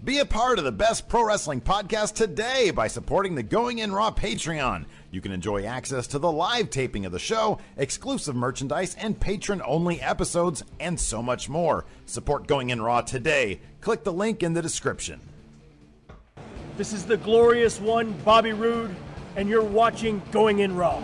Be a part of the best pro wrestling podcast today by supporting the Going In Raw Patreon. You can enjoy access to the live taping of the show, exclusive merchandise, and patron-only episodes, and so much more. Support Going In Raw today. Click the link in the description. This is the glorious one, Bobby Roode, and you're watching Going In Raw.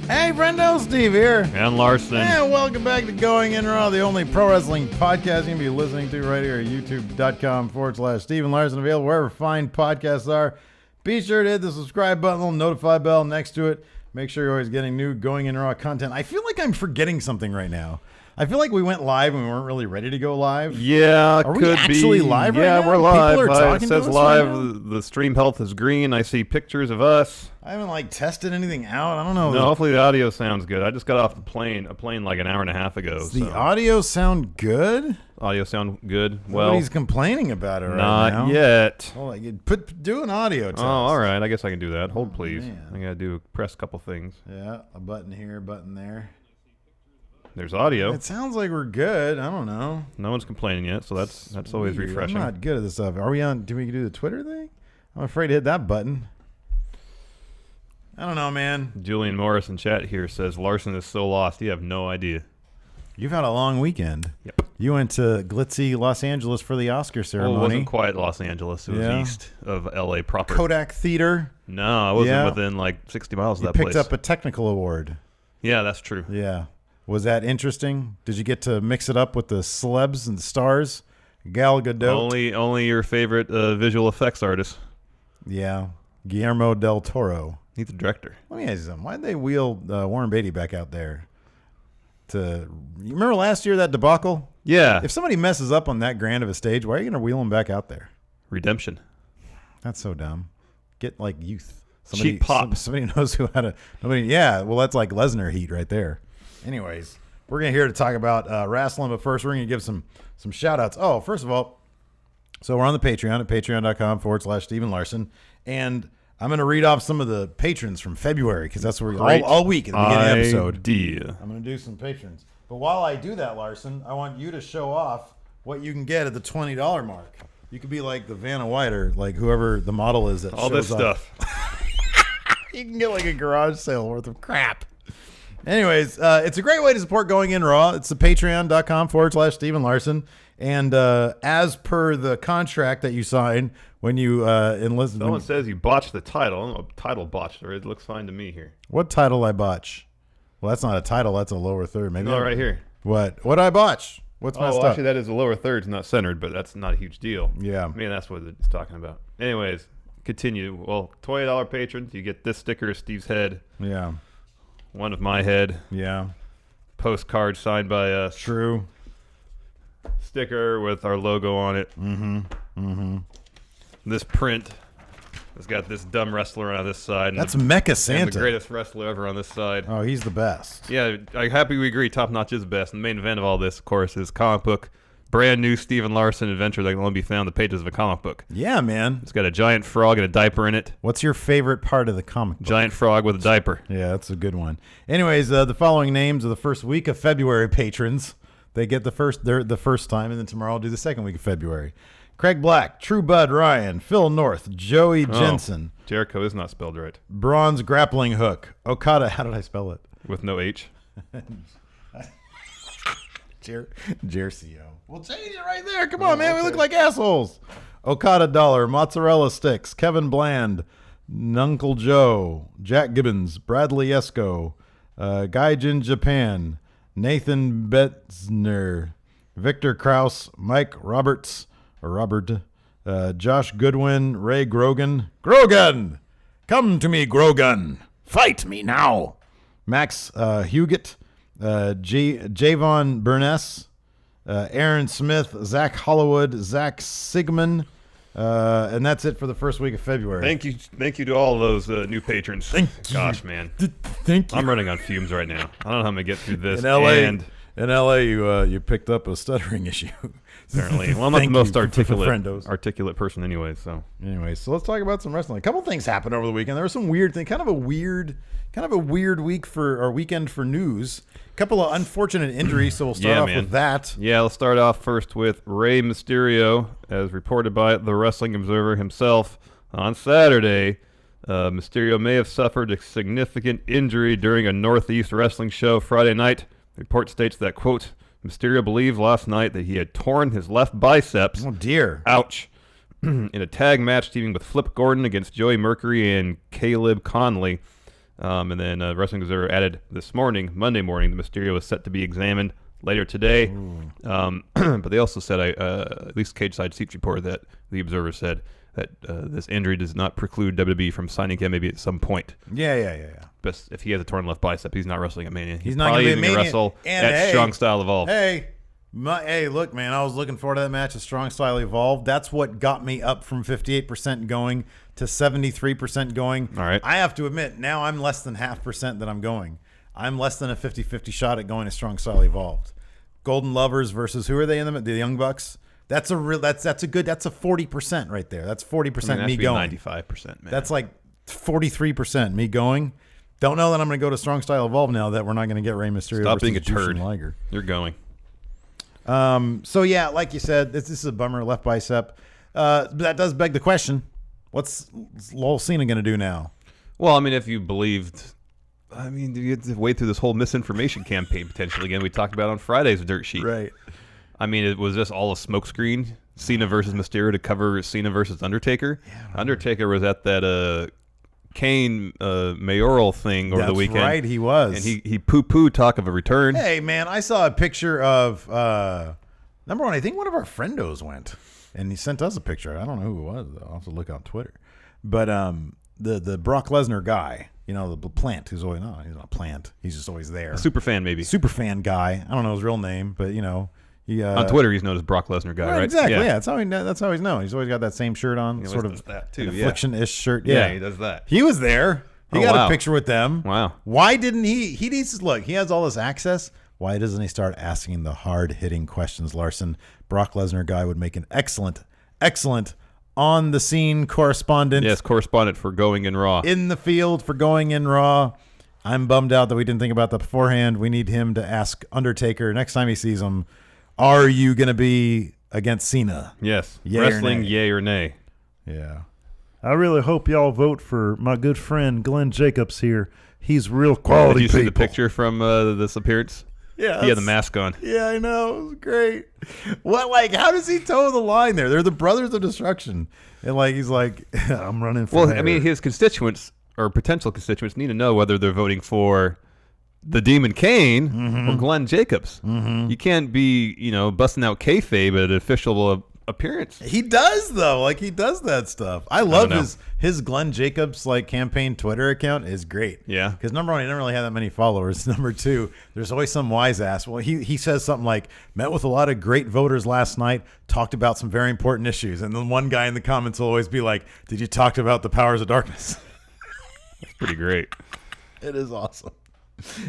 Hey, friendo, Steve here. And Larson. And welcome back to Going In Raw, the only pro wrestling podcast you can be listening to right here at youtube.com/Steve and Larson, available wherever fine podcasts are. Be sure to hit the subscribe button, little notify bell next to it. Make sure you're always getting new Going In Raw content. I feel like I'm forgetting something right now. I feel like we went live and we weren't really ready to go live. Yeah, are we actually live right now? Yeah, we're live. People are talking it says to us live. right now? The stream health is green. I see pictures of us. I haven't tested anything out. I don't know. No, hopefully the audio sounds good. I just got off a plane like an hour and a half ago. Does the audio sound good? Audio sound good? Well, nobody's complaining about it right now. Not yet. Oh, do an audio test. Oh, all right. I guess I can do that. Hold, please. Man. I got to press a couple things. Yeah, a button here, a button there. There's audio. It sounds like we're good. I don't know. No one's complaining yet, so that's always Weird. refreshing. I'm not good at this stuff. Are we on? Do we do the Twitter thing? I'm afraid to hit that button. I don't know, man. Julian Morris in chat here says Larson is so lost. You have no idea. You've had a long weekend. Yep. You went to glitzy Los Angeles for the Oscar ceremony. Well, it wasn't quite Los Angeles. It was east of L.A. proper. Kodak Theater. No, I wasn't within like 60 miles of that place. You picked up a technical award. Yeah, that's true. Yeah. Was that interesting? Did you get to mix it up with the celebs and the stars? Gal Gadot? Only your favorite visual effects artist. Yeah. Guillermo del Toro. He's the director. Let me ask you something. Why'd they wheel Warren Beatty back out there? You remember last year, that debacle? Yeah. If somebody messes up on that grand of a stage, why are you going to wheel him back out there? Redemption. That's so dumb. Get youth. Cheap pop. Somebody knows who how to. Nobody. Yeah. Well, that's like Lesnar heat right there. Anyways, we're going to here to talk about wrestling, but first we're going to give some shout outs. Oh, first of all, so we're on the Patreon at patreon.com/Steve and Larson, and I'm going to read off some of the patrons from February because that's where all week at the beginning of the episode. I'm going to do some patrons. But while I do that, Larson, I want you to show off what you can get at the $20 mark. You could be like the Vanna White or like whoever the model is that all shows this stuff. You can get like a garage sale worth of crap. Anyways, it's a great way to support Going In Raw. It's the patreon.com/Steve and Larson. And as per the contract that you sign when you enlist. Someone says you botched the title. I don't know if title botched, or it looks fine to me here. What title I botch? Well, that's not a title. That's a lower third. Maybe. No, right here. What I botch? What's messed up? Actually, that is a lower third. It's not centered, but that's not a huge deal. Yeah. I mean, that's what it's talking about. Anyways, continue. Well, $20 patrons, you get this sticker of Steve's head. Yeah. One of my head. Yeah. Postcard signed by us. True. Sticker with our logo on it. Mm-hmm. Mm-hmm. This print has got this dumb wrestler on this side. That's Mecha Santa. And the greatest wrestler ever on this side. Oh, he's the best. Yeah, I'm happy we agree. Top Notch is best. And the main event of all this, of course, is comic book. Brand new Stephen Larson adventure that can only be found in the pages of a comic book. Yeah, man. It's got a giant frog and a diaper in it. What's your favorite part of the comic book? Giant frog with a diaper. Yeah, that's a good one. Anyways, the following names of the first week of February patrons. They get the first time, and then tomorrow I'll do the second week of February. Craig Black, True Bud Ryan, Phil North, Joey Jensen. Jericho is not spelled right. Bronze Grappling Hook. Okada, how did I spell it? With no H. Jercio. We'll change it right there. Come on, man. Okay. We look like assholes. Okada Dollar, Mozzarella Sticks, Kevin Bland, Nuncle Joe, Jack Gibbons, Bradley Esco, Gaijin Japan, Nathan Betzner, Victor Kraus, Mike Roberts, Josh Goodwin, Ray Grogan. Grogan! Come to me, Grogan. Fight me now. Max Huguet, Javon Burness, Aaron Smith, Zach Hollywood, Zach Sigmund, and that's it for the first week of February. Thank you to all those new patrons. Gosh, man. Thank you. I'm running on fumes right now. I don't know how I'm gonna get through this. In LA, you picked up a stuttering issue. apparently. Well, I'm not the Thank most you for friendos. articulate person anyway, so. Anyway, so let's talk about some wrestling. A couple things happened over the weekend. There was some weird thing, kind of a weird weekend for news. A couple of unfortunate injuries, so we'll start off with that. Yeah, let's start off first with Rey Mysterio, as reported by the Wrestling Observer himself on Saturday. Mysterio may have suffered a significant injury during a Northeast wrestling show Friday night. The report states that, quote, Mysterio believed last night that he had torn his left biceps. Oh, dear. Ouch. In a tag match teaming with Flip Gordon against Joey Mercury and Caleb Conley. And then Wrestling Observer added this morning, Monday morning, that Mysterio was set to be examined later today. But they also said, at least Cage Side Seats reported that the Observer said that this injury does not preclude WWE from signing him maybe at some point. Yeah. But if he has a torn left bicep, he's not wrestling at Mania. He's not going to be probably wrestle at Strong Style Evolved. Hey, look, man, I was looking forward to that match at Strong Style Evolved. That's what got me up from 58% going to 73% going. All right. I have to admit, now I'm less than 0.5% that I'm going. I'm less than a 50-50 shot at going to Strong Style Evolved. Golden Lovers versus, who are they in the Young Bucks? That's a 40% right there. That's 40% me going. 95%, man. That's like 43% me going. Don't know that I'm going to go to Strong Style Evolve now that we're not going to get Rey Mysterio. Stop versus being a Jushin turd. Liger. You're going. So yeah, like you said, this is a bummer, left bicep. That does beg the question: what's Lol Cena going to do now? Well, I mean, if you believed, you have to wade through this whole misinformation campaign potentially again. We talked about on Friday's Dirt Sheet. Right. I mean, it was just all a smokescreen. Cena versus Mysterio to cover Cena versus Undertaker. Yeah, Undertaker was at that Kane mayoral thing over the weekend. That's right, he was. And he poo-pooed talk of a return. Hey, man, I saw a picture of, number one, I think one of our friendos went, and he sent us a picture. I don't know who it was, though. I'll have to look on Twitter. But the Brock Lesnar guy, the plant, who's always, no, he's not a plant. He's just always there. A super fan, maybe. Super fan guy. I don't know his real name, but, he, on Twitter, he's known as Brock Lesnar guy, right? Exactly. Yeah, that's how he's known. He's always got that same shirt on, sort of that too. An affliction-ish shirt. Yeah, he does that. He was there. He got a picture with them. Wow. Why didn't he? He needs to look. He has all this access. Why doesn't he start asking the hard-hitting questions, Larson? Brock Lesnar guy would make an excellent on-the-scene correspondent. Yes, correspondent for Going in Raw. In the field for Going in Raw. I'm bummed out that we didn't think about that beforehand. We need him to ask Undertaker next time he sees him, are you going to be against Cena? Yes. Yay Wrestling, or nay? yay or nay. Yeah. I really hope y'all vote for my good friend Glenn Jacobs here. He's real quality Did you see the people. picture from this appearance? Yeah. He had the mask on. Yeah, I know. It was great. How does he toe the line there? They're the Brothers of Destruction. And he's like, I'm running for mayor. I mean, his constituents or potential constituents need to know whether they're voting for the Demon Kane or Glenn Jacobs. You can't be, busting out kayfabe at an official appearance. He does, though. He does that stuff. I love his Glenn Jacobs campaign Twitter account is great. Yeah. Because number one, he doesn't really have that many followers. Number two, there's always some wise ass. Well, he says something like, met with a lot of great voters last night, talked about some very important issues. And then one guy in the comments will always be like, did you talk about the powers of darkness? That's pretty great. It is awesome.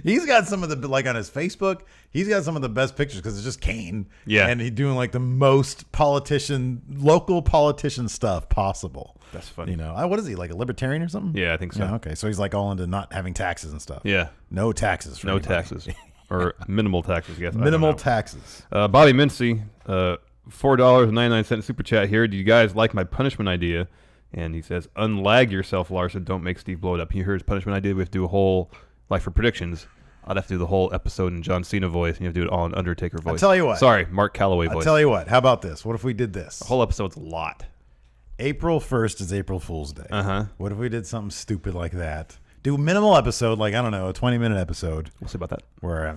He's got some of the, on his Facebook, he's got some of the best pictures because it's just Kane. Yeah. And he's doing the most local politician stuff possible. That's funny. What is he, a libertarian or something? Yeah, I think so. Yeah, okay. So he's all into not having taxes and stuff. Yeah. No taxes. No taxes. Or minimal taxes, yes. Minimal taxes. Bobby Mincy, $4.99 super chat here. Do you guys like my punishment idea? And he says, unlag yourself, Larson. Don't make Steve blow it up. You heard his punishment idea. We have to do a whole, for predictions, I'd have to do the whole episode in John Cena voice, and you have to do it all in Undertaker voice. I'll tell you what. Sorry, Mark Calloway voice. I'll tell you what. How about this? What if we did this? The whole episode's a lot. April 1st is April Fool's Day. Uh-huh. What if we did something stupid like that? Do a minimal episode, I don't know, a 20-minute episode. We'll see about that. Where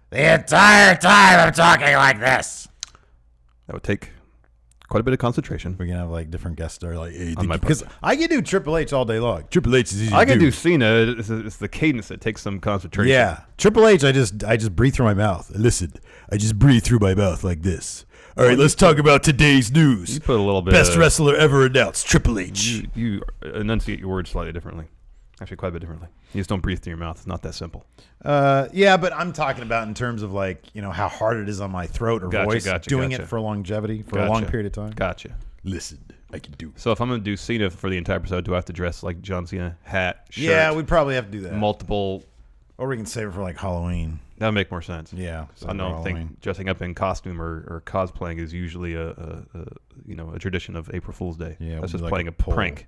the entire time I'm talking like this. That would take quite a bit of concentration. We can have different guests that are hey, On my part. because I can do Triple H all day long. Triple H is easy I to can do Cena. It's the cadence that takes some concentration. Yeah. Triple H, I just breathe through my mouth. Listen, I just breathe through my mouth like this. All right, let's talk about today's news. You put a little bit Best wrestler ever announced, Triple H. You enunciate your words slightly differently. Actually, quite a bit differently. You just don't breathe through your mouth. It's not that simple. Yeah, but I'm talking about in terms of like, how hard it is on my throat or voice. Doing it for longevity, for a long period of time. Gotcha. Listen, I can do it. So if I'm going to do Cena for the entire episode, do I have to dress like John Cena? Hat, shirt? Yeah, we'd probably have to do that. Multiple. Or we can save it for like Halloween. That would make more sense. Yeah. I don't think dressing up in costume or cosplaying is usually a tradition of April Fool's Day. Yeah, that's just like playing a poll. Prank.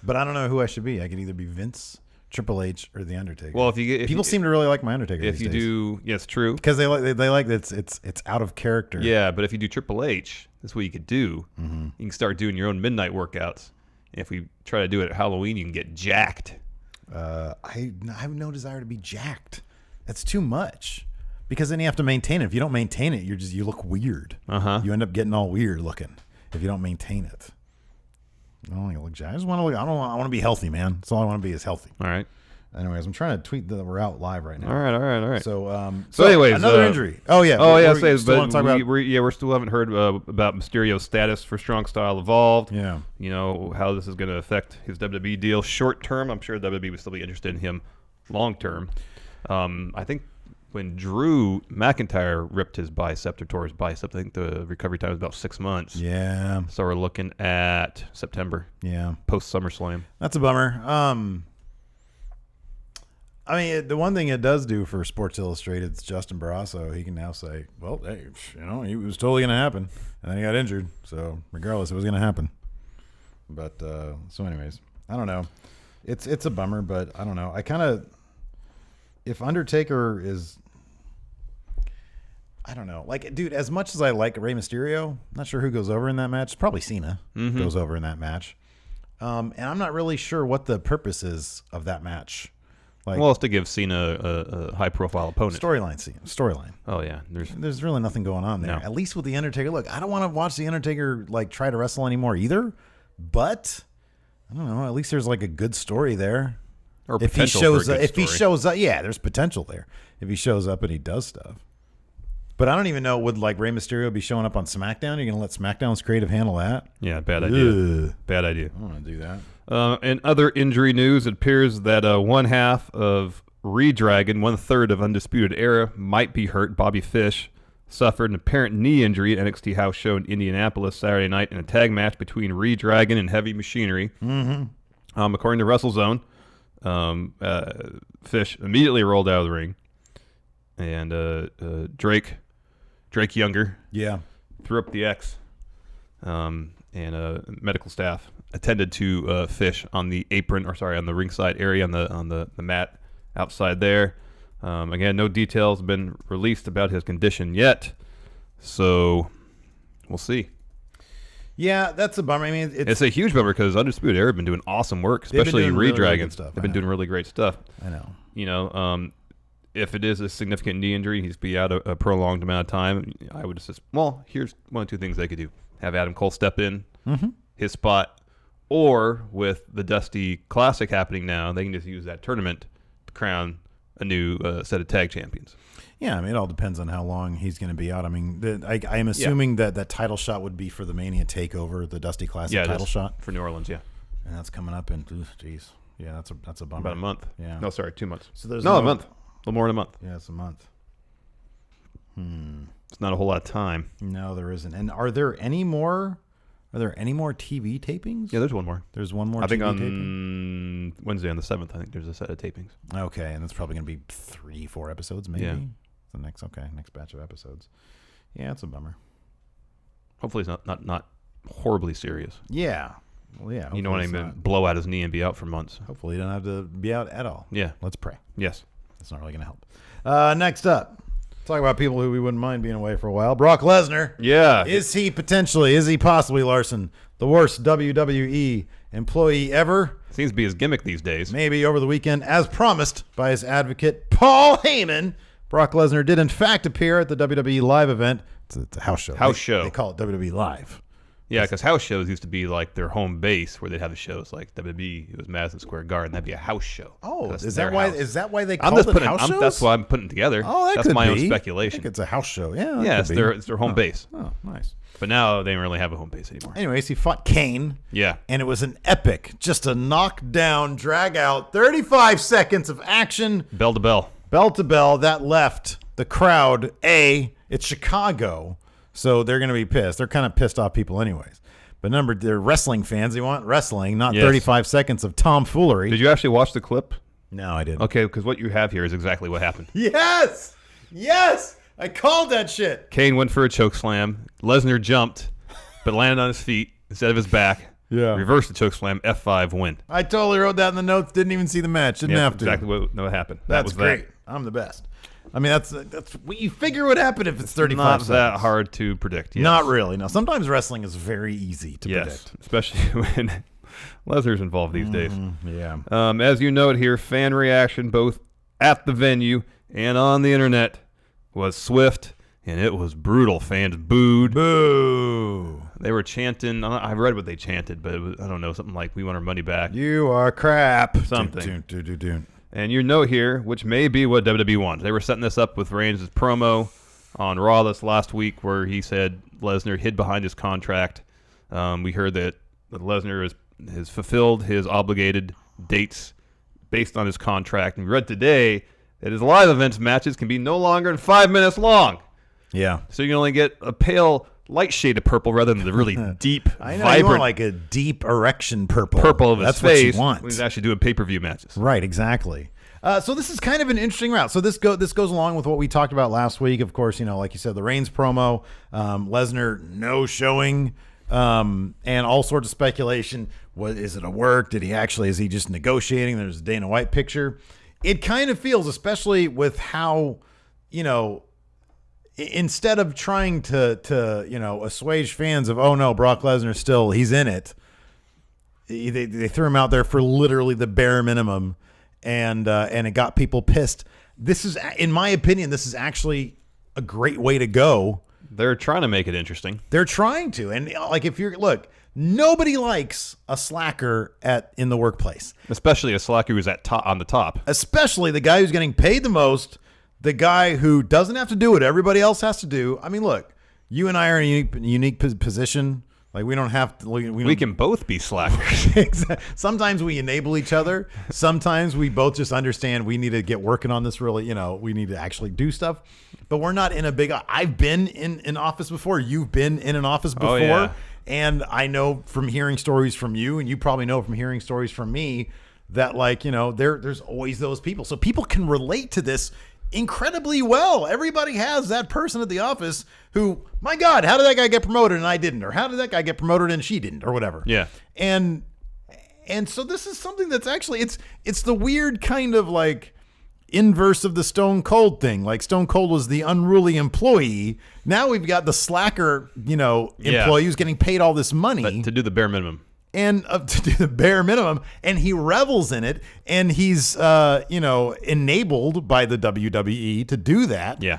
But I don't know who I should be. I could either be Vince, Triple H, or The Undertaker. Well, people seem to really like my Undertaker. If you do, yeah, it's true. Because they like it's out of character. Yeah, but if you do Triple H, that's what you could do. Mm-hmm. You can start doing your own midnight workouts. And if we try to do it at Halloween, you can get jacked. I have no desire to be jacked. That's too much. Because then you have to maintain it. If you don't maintain it, you look weird. You end up getting all weird looking if you don't maintain it. I don't want to look jacked. I just want to look. I want to be healthy, man. That's all I want to be is healthy. All right. Anyways, I'm trying to tweet that we're out live right now. All right. So anyways, another injury. Oh yeah. We still haven't heard about Mysterio's status for Strong Style Evolved. Yeah. How this is going to affect his WWE deal short term. I'm sure WWE would still be interested in him long term. I think when Drew McIntyre ripped his bicep or tore his bicep, I think the recovery time was about 6 months. Yeah. So we're looking at September. Yeah. Post SummerSlam. That's a bummer. I mean, the one thing it does do for Sports Illustrated's Justin Barrasso, he can now say, well, hey, it was totally going to happen. And then he got injured. So regardless, it was going to happen. But so anyways, I don't know. It's a bummer, but I don't know. I kind of, if Undertaker is, I don't know. Like, dude, as much as I like Rey Mysterio, I'm not sure who goes over in that match. Probably Cena goes over in that match. And I'm not really sure what the purpose is of that match. Like, Well, it's to give Cena a high-profile opponent. Storyline. Oh, yeah. There's really nothing going on there. No. At least with The Undertaker. Look, I don't want to watch The Undertaker, like, try to wrestle anymore either. But, I don't know. At least there's, like, a good story there. Or if he potential shows for a up, good if he story. shows up, yeah, there's potential there. If he shows up and he does stuff. But I don't even know, would, like, Rey Mysterio be showing up on SmackDown? You're going to let SmackDown's creative handle that? Yeah, bad idea. Ugh. Bad idea. I don't want to do that. In other injury news, it appears that one half of Redragon, 1/3 of Undisputed Era, might be hurt. Bobby Fish suffered an apparent knee injury at NXT House Show in Indianapolis Saturday night in a tag match between Redragon and Heavy Machinery. According to WrestleZone, Fish immediately rolled out of the ring, and Drake Younger threw up the X, and medical staff attended to Fish on the apron, on the ringside area on the mat outside there. Again, no details have been released about his condition yet, so we'll see. Yeah, that's a bummer. I mean, it's a huge bummer because Undisputed Era have been doing awesome work, especially Redragon. They've been doing really great stuff. I know. If it is a significant knee injury, he's be out a prolonged amount of time. I would just, here's one of two things they could do: have Adam Cole step in his spot, or with the Dusty Classic happening now, they can just use that tournament to crown a new set of tag champions. Yeah, I mean, it all depends on how long he's going to be out. I mean, I am assuming that title shot would be for the Mania Takeover, the Dusty Classic title shot for New Orleans. Yeah, and that's coming up in, geez, yeah, that's a bummer. About a month. Yeah, no, sorry, 2 months. So there's a month, a little more than a month. Yeah, it's a month. It's not a whole lot of time. No, there isn't. And are there any more? Are there any more TV tapings? Yeah, there's one more. There's one more. I think on taping? Wednesday on the 7th. I think there's a set of tapings. Okay, and that's probably going to be 3-4 episodes, maybe. Yeah. The next batch of episodes. Yeah, it's a bummer. Hopefully, it's not horribly serious. Yeah. Well, yeah. You know what I mean? Blow out his knee and be out for months. Hopefully, he don't have to be out at all. Yeah. Let's pray. Yes. That's not really going to help. Next up, talk about people who we wouldn't mind being away for a while. Brock Lesnar. Yeah. Is he possibly, Larson, the worst WWE employee ever? Seems to be his gimmick these days. Maybe over the weekend, as promised by his advocate, Paul Heyman, Brock Lesnar did in fact appear at the WWE live event. It's a house show. House show. They call it WWE Live. Yeah, because house shows used to be like their home base where they'd have the shows. Like WWE, it was Madison Square Garden. That'd be a house show. Oh, That's is their that why? house. Is that why they I'm call just it putting. house shows? That's why I'm putting it together. Oh, that's could my own be. I speculation. think it's a house show. Yeah, Yeah, that could be. it's their home base. Oh, nice. But now they don't really have a home base anymore. Anyways, he fought Kane. Yeah. And it was an epic, just a knockdown, drag out, 35 seconds of action. Bell to bell. Bell to bell, that left the crowd. It's Chicago, so they're going to be pissed. They're kind of pissed off people anyways. But remember, they're wrestling fans. They want wrestling, not 35 seconds of tomfoolery. Did you actually watch the clip? No, I didn't. Okay, because what you have here is exactly what happened. Yes! I called that shit. Kane went for a choke slam. Lesnar jumped, but landed on his feet instead of his back. Yeah. Reversed the choke slam. F5 win. I totally wrote that in the notes. Didn't even see the match. Didn't have to. Exactly what happened. That's that was great. I'm the best. I mean, that's what you figure would happen if it's 35 Not seconds. that hard to predict. Yes. Not really. No, sometimes wrestling is very easy to predict. Especially when Lesnar's involved these days. Yeah. As you note here, fan reaction both at the venue and on the internet was swift, and it was brutal. Fans booed. Boo. They were chanting. I read what they chanted, but it was, I don't know, something like, "We want our money back." You are crap. Something. Dun. And your note here, which may be what WWE wants. They were setting this up with Reigns' promo on Raw this last week where he said Lesnar hid behind his contract. We heard that Lesnar has fulfilled his obligated dates based on his contract. And we read today that his live events matches can be no longer than 5 minutes long. Yeah. So you can only get a pale light shade of purple rather than the really deep, I know, vibrant you want like a deep erection purple. purple of his That's face. what you want. When he's actually doing pay-per-view matches. Right, exactly. So this is kind of an interesting route. So this goes along with what we talked about last week. Of course, like you said, the Reigns promo, Lesnar no showing, and all sorts of speculation. Is it a work? Is he just negotiating? There's a Dana White picture. It kind of feels, especially with how, instead of trying to assuage fans of, oh no, Brock Lesnar he's in it. They threw him out there for literally the bare minimum. And it got people pissed. This is, in my opinion, this is actually a great way to go. They're trying to make it interesting. They're trying to, and nobody likes a slacker in the workplace, Especially a slacker who's on the top. especially the guy who's getting paid the most, the guy who doesn't have to do what everybody else has to do. I mean, look, you and I are in a unique position. Like, we don't have to. We can both be slackers. Sometimes we enable each other. Sometimes we both just understand we need to get working on this. Really, we need to actually do stuff. But we're not in a big. I've been in an office before. You've been in an office before, yeah. And I know from hearing stories from you, and you probably know from hearing stories from me that, there's always those people. So people can relate to this incredibly well. Everybody has that person at the office who, my God, how did that guy get promoted and I didn't? Or how did that guy get promoted and she didn't? Or whatever. Yeah. And so this is something that's actually, it's the weird kind of inverse of the Stone Cold thing. Like, Stone Cold was the unruly employee. Now we've got the slacker, employee who's getting paid all this money. But to do the bare minimum. And to do the bare minimum, and he revels in it, and he's enabled by the WWE to do that. Yeah.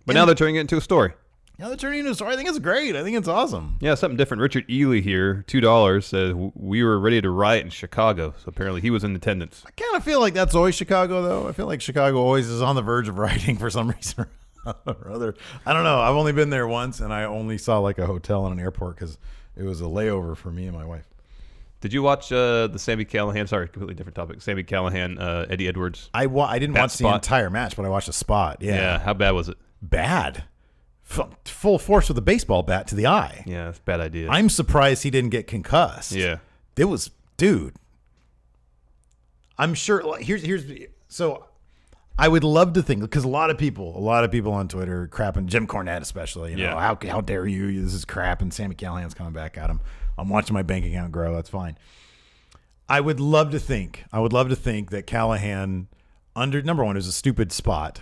But now they're turning it into a story. Now they're turning it into a story. I think it's great. I think it's awesome. Yeah, something different. Richard Ely here, $2, says we were ready to riot in Chicago. So apparently he was in attendance. I kind of feel like that's always Chicago, though. I feel like Chicago always is on the verge of rioting for some reason or other. I don't know. I've only been there once, and I only saw a hotel and an airport because it was a layover for me and my wife. Did you watch the Sami Callihan? Sorry, completely different topic. Sami Callihan, Eddie Edwards. I didn't watch the entire match, but I watched a spot. Yeah. How bad was it? Bad. Full force with a baseball bat to the eye. Yeah, it's a bad idea. I'm surprised he didn't get concussed. Yeah. It was, dude. I'm sure. So I would love to think, because a lot of people on Twitter crapping, Jim Cornette especially. How dare you? This is crap, and Sami Callihan's coming back at him. I'm watching my bank account grow. That's fine. I would love to think that Callahan, number one, it was a stupid spot,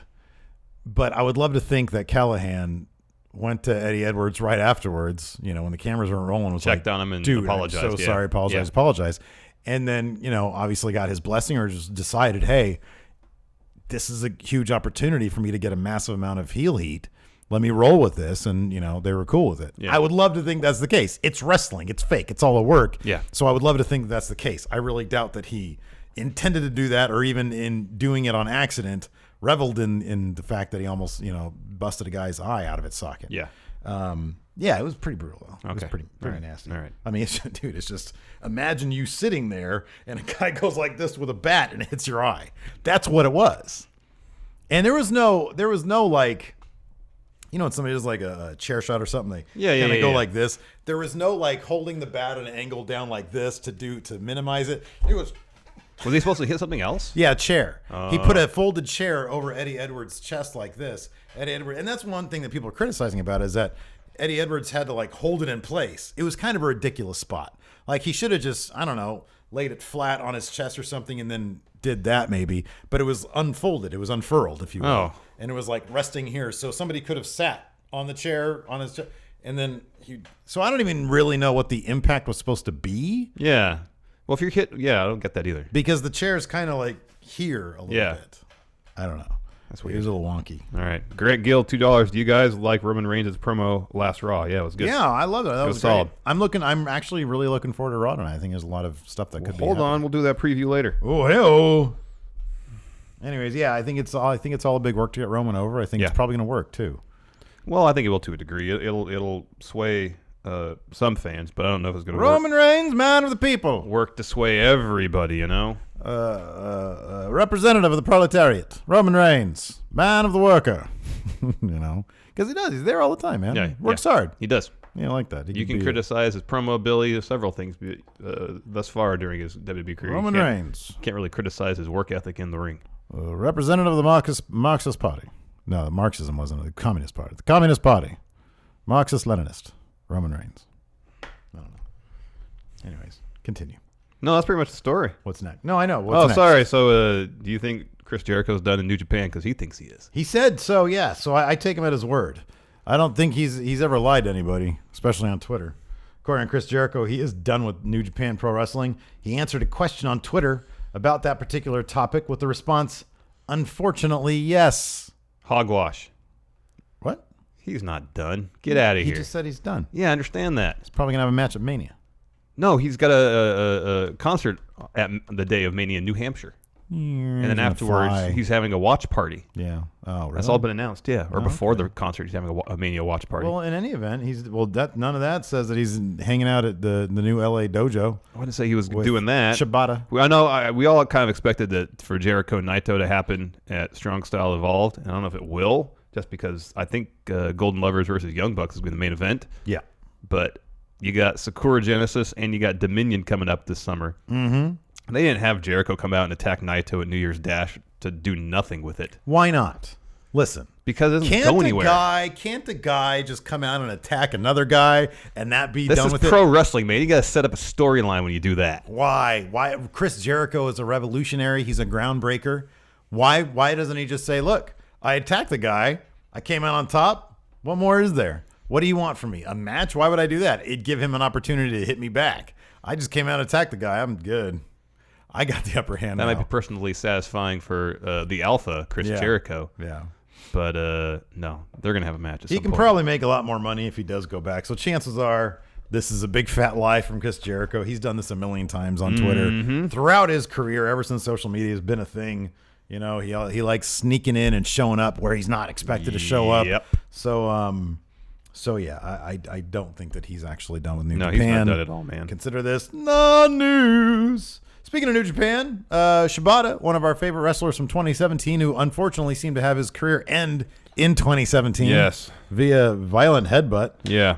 but I would love to think that Callahan went to Eddie Edwards right afterwards, when the cameras weren't rolling, was checked on him and dude, apologized. I'm so sorry, apologize. And then, obviously got his blessing, or just decided, hey, this is a huge opportunity for me to get a massive amount of heel heat. let me roll with this, and they were cool with it. Yeah. I would love to think that's the case. It's wrestling. It's fake. It's all a work. Yeah. So I would love to think that's the case. I really doubt that he intended to do that, or even in doing it on accident, reveled in the fact that he almost busted a guy's eye out of its socket. Yeah. Yeah, it was pretty brutal, though. It was Okay. pretty All right. nasty. All right. I mean, it's just imagine you sitting there and a guy goes like this with a bat and hits your eye. That's what it was. And there was no like, when somebody does like a chair shot or something, they kind of go like this. There was no like holding the bat at an angle down like this to minimize it. It was. Was he supposed to hit something else? Yeah, a chair. He put a folded chair over Eddie Edwards' chest like this. Eddie Edwards, and that's one thing that people are criticizing about is that Eddie Edwards had to like hold it in place. It was kind of a ridiculous spot. Like he should have just, I don't know, laid it flat on his chest or something and then did that maybe. But it was unfolded. It was unfurled, if you will. Oh. And it was like resting here. So somebody could have sat on the chair on his chest. And then so I don't even really know what the impact was supposed to be. Yeah. Well, if you're hit, I don't get that either. Because the chair is kind of like here a little bit. I don't know. That's weird. It was a little wonky. All right. Grant Gill, $2. Do you guys like Roman Reigns' promo last Raw? Yeah, it was good. Yeah, I love it. That was solid. Great. I'm actually really looking forward to Raw tonight. I think there's a lot of stuff that could be. Hold on, we'll do that preview later. Oh, hey-oh. Anyways, yeah, I think it's all a big work to get Roman over. I think it's probably going to work too. Well, I think it will to a degree. It'll sway some fans, but I don't know if it's going to Roman Reigns, man of the people, work to sway everybody. Representative of the proletariat, Roman Reigns, man of the worker. Because he does. He's there all the time, man. Yeah, Works hard. He does. Yeah, I like that. You can criticize his promo ability, several things thus far during his WWE career. Roman Reigns. Can't really criticize his work ethic in the ring. Representative of the Marxist Party. No, the Marxism wasn't the Communist Party. The Communist Party. Marxist-Leninist. Roman Reigns. I don't know. Anyways, continue. No, that's pretty much the story. What's next? No, I know. What's next? Sorry. So do you think Chris Jericho's done in New Japan? Because he thinks he is. He said so, yeah. So I take him at his word. I don't think he's ever lied to anybody, especially on Twitter. According to Chris Jericho, he is done with New Japan Pro Wrestling. He answered a question on Twitter about that particular topic with the response, unfortunately, yes. Hogwash. What? He's not done. Get out of here. He just said he's done. Yeah, I understand that. He's probably going to have a match at Mania. No, he's got a concert at the day of Mania in New Hampshire. And then afterwards, he's having a watch party. Yeah. Oh, really? That's all been announced, yeah. Or before the concert, he's having a Mania watch party. Well, in any event, none of that says that he's hanging out at the new LA dojo. I wouldn't say he was doing that. Shibata. I know we all kind of expected that for Jericho Naito to happen at Strong Style Evolved. And I don't know if it will, just because I think Golden Lovers versus Young Bucks is going to be the main event. Yeah. But you got Sakura Genesis and you got Dominion coming up this summer. Mm-hmm. They didn't have Jericho come out and attack Naito at New Year's Dash to do nothing with it. Why not? Listen. Because it doesn't go anywhere. Can't the guy just come out and attack another guy and that be done with it? This is pro wrestling, man. You got to set up a storyline when you do that. Why? Chris Jericho is a revolutionary. He's a groundbreaker. Why doesn't he just say, look, I attacked the guy. I came out on top. What more is there? What do you want from me? A match? Why would I do that? It'd give him an opportunity to hit me back. I just came out and attacked the guy. I'm good. I got the upper hand. That now. might be personally satisfying for the alpha, Chris Jericho. Yeah. But no, they're going to have a match at some He can point. probably make a lot more money if he does go back. So chances are this is a big fat lie from Chris Jericho. He's done this a million times on Twitter. Throughout his career, ever since social media has been a thing. He likes sneaking in and showing up where he's not expected to show up. Yep. So yeah, I don't think that he's actually done with New Japan. No, he's not done at all, man. Consider this non-news. Speaking of New Japan, Shibata, one of our favorite wrestlers from 2017, who unfortunately seemed to have his career end in 2017. Yes. Via violent headbutt. Yeah.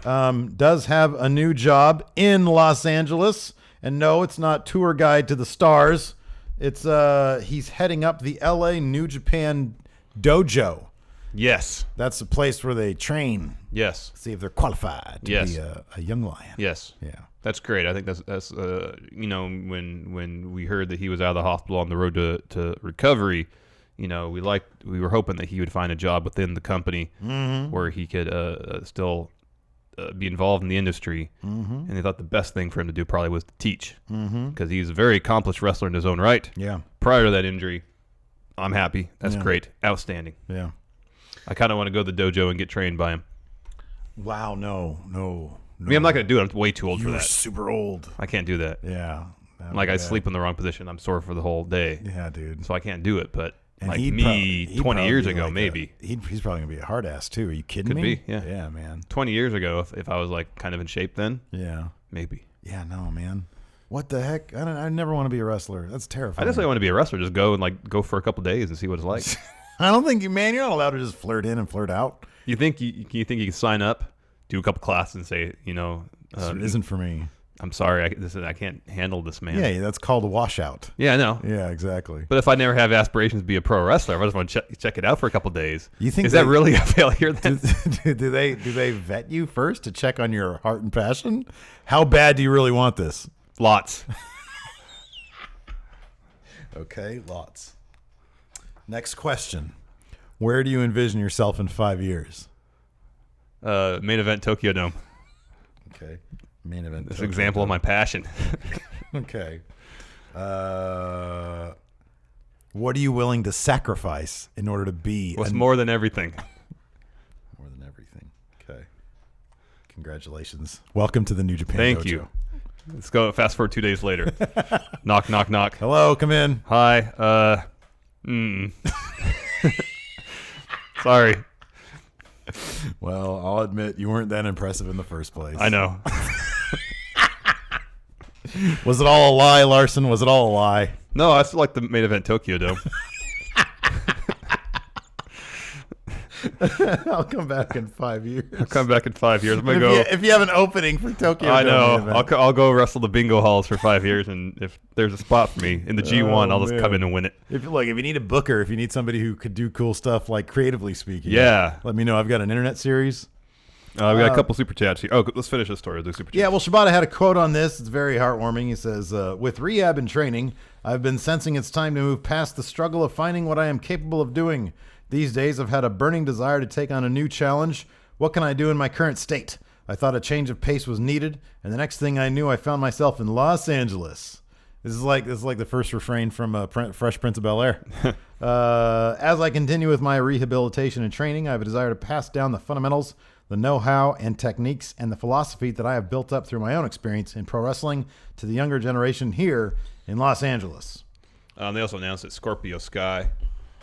Does have a new job in Los Angeles. And no, it's not tour guide to the stars. It's he's heading up the LA New Japan Dojo. Yes. That's the place where they train. Yes. See if they're qualified to be a young lion. Yes. Yeah. That's great. I think that's when we heard that he was out of the hospital on the road to recovery, we were hoping that he would find a job within the company where he could still be involved in the industry. And they thought the best thing for him to do probably was to teach because he's a very accomplished wrestler in his own right. Yeah. Prior to that injury, I'm happy. That's great. Outstanding. Yeah. I kind of want to go to the dojo and get trained by him. Wow, no. I mean, I'm not going to do it. I'm way too old for You're that. super old. I can't do that. Yeah. Like, I sleep in the wrong position. I'm sore for the whole day. Yeah, dude. So I can't do it. But And like he'd me, he'd 20 years be ago, like maybe. He's probably going to be a hard ass, too. Are you kidding Could me? be, yeah. Yeah, man. 20 years ago, if I was like kind of in shape then, Yeah. maybe. Yeah, no, man. What the heck? I never want to be a wrestler. That's terrifying. I just want to be a wrestler. Just go and like go for a couple days and see what it's like. I don't think you're not allowed to just flirt in and flirt out. You think you can sign up, do a couple classes, and say, It isn't for me. I'm sorry, I can't handle this, man. Yeah, that's called a washout. Yeah, I know. Yeah, exactly. But if I never have aspirations to be a pro wrestler, I just want to check it out for a couple days. You think is that really a failure then? Do they vet you first to check on your heart and passion? How bad do you really want this? Lots. Okay, lots. Next question. Where do you envision yourself in 5 years? Main event Tokyo Dome. Okay. Main event. This example of my passion. Okay. What are you willing to sacrifice in order to be? What's more than everything? More than everything. Okay. Congratulations. Welcome to the New Japan Thank Dojo. you. Let's go fast forward 2 days later. Knock, knock, knock. Hello, come in. Hi. Sorry. Well, I'll admit you weren't that impressive in the first place. I know. Was it all a lie, Larson? Was it all a lie? No, I still like the main event Tokyo Dome. I'll come back in 5 years. I'll come back in 5 years. I'm gonna go. If you have an opening for Tokyo, I Dome know. main event. I'll go wrestle the bingo halls for 5 years, and if there's a spot for me in the G1, I'll just come in and win it. If you need a booker, if you need somebody who could do cool stuff, like creatively speaking, Yeah. let me know. I've got an internet series. We got a couple super chats here. Oh, let's finish this story. The super chats. Yeah, well, Shibata had a quote on this. It's very heartwarming. He says, with rehab and training, I've been sensing it's time to move past the struggle of finding what I am capable of doing. These days, I've had a burning desire to take on a new challenge. What can I do in my current state? I thought a change of pace was needed, and the next thing I knew, I found myself in Los Angeles. This is like the first refrain from Fresh Prince of Bel-Air. As I continue with my rehabilitation and training, I have a desire to pass down the fundamentals, the know-how and techniques, and the philosophy that I have built up through my own experience in pro wrestling to the younger generation here in Los Angeles. They also announced that Scorpio Sky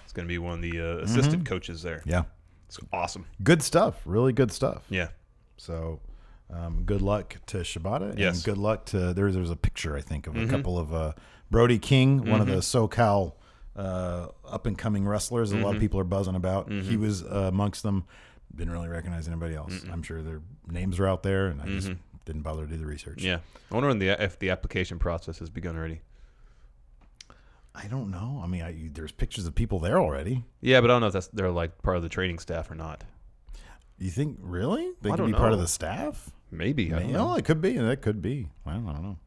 is going to be one of the assistant coaches there. Yeah. It's awesome. Good stuff. Really good stuff. Yeah. So good luck to Shibata. Yes. And good luck to, there's a picture, I think, of a couple of Brody King, one of the SoCal up-and-coming wrestlers a lot of people are buzzing about. He was amongst them. Didn't really recognize anybody else. I'm sure their names are out there, and I just didn't bother to do the research. Yeah. I wonder if the application process has begun already. I don't know. I mean, there's pictures of people there already. Yeah, but I don't know if they're like part of the training staff or not. You think, really? They I could don't be part of know. the staff? Maybe. I don't know. Oh, it could be. That could be. Well, I don't know.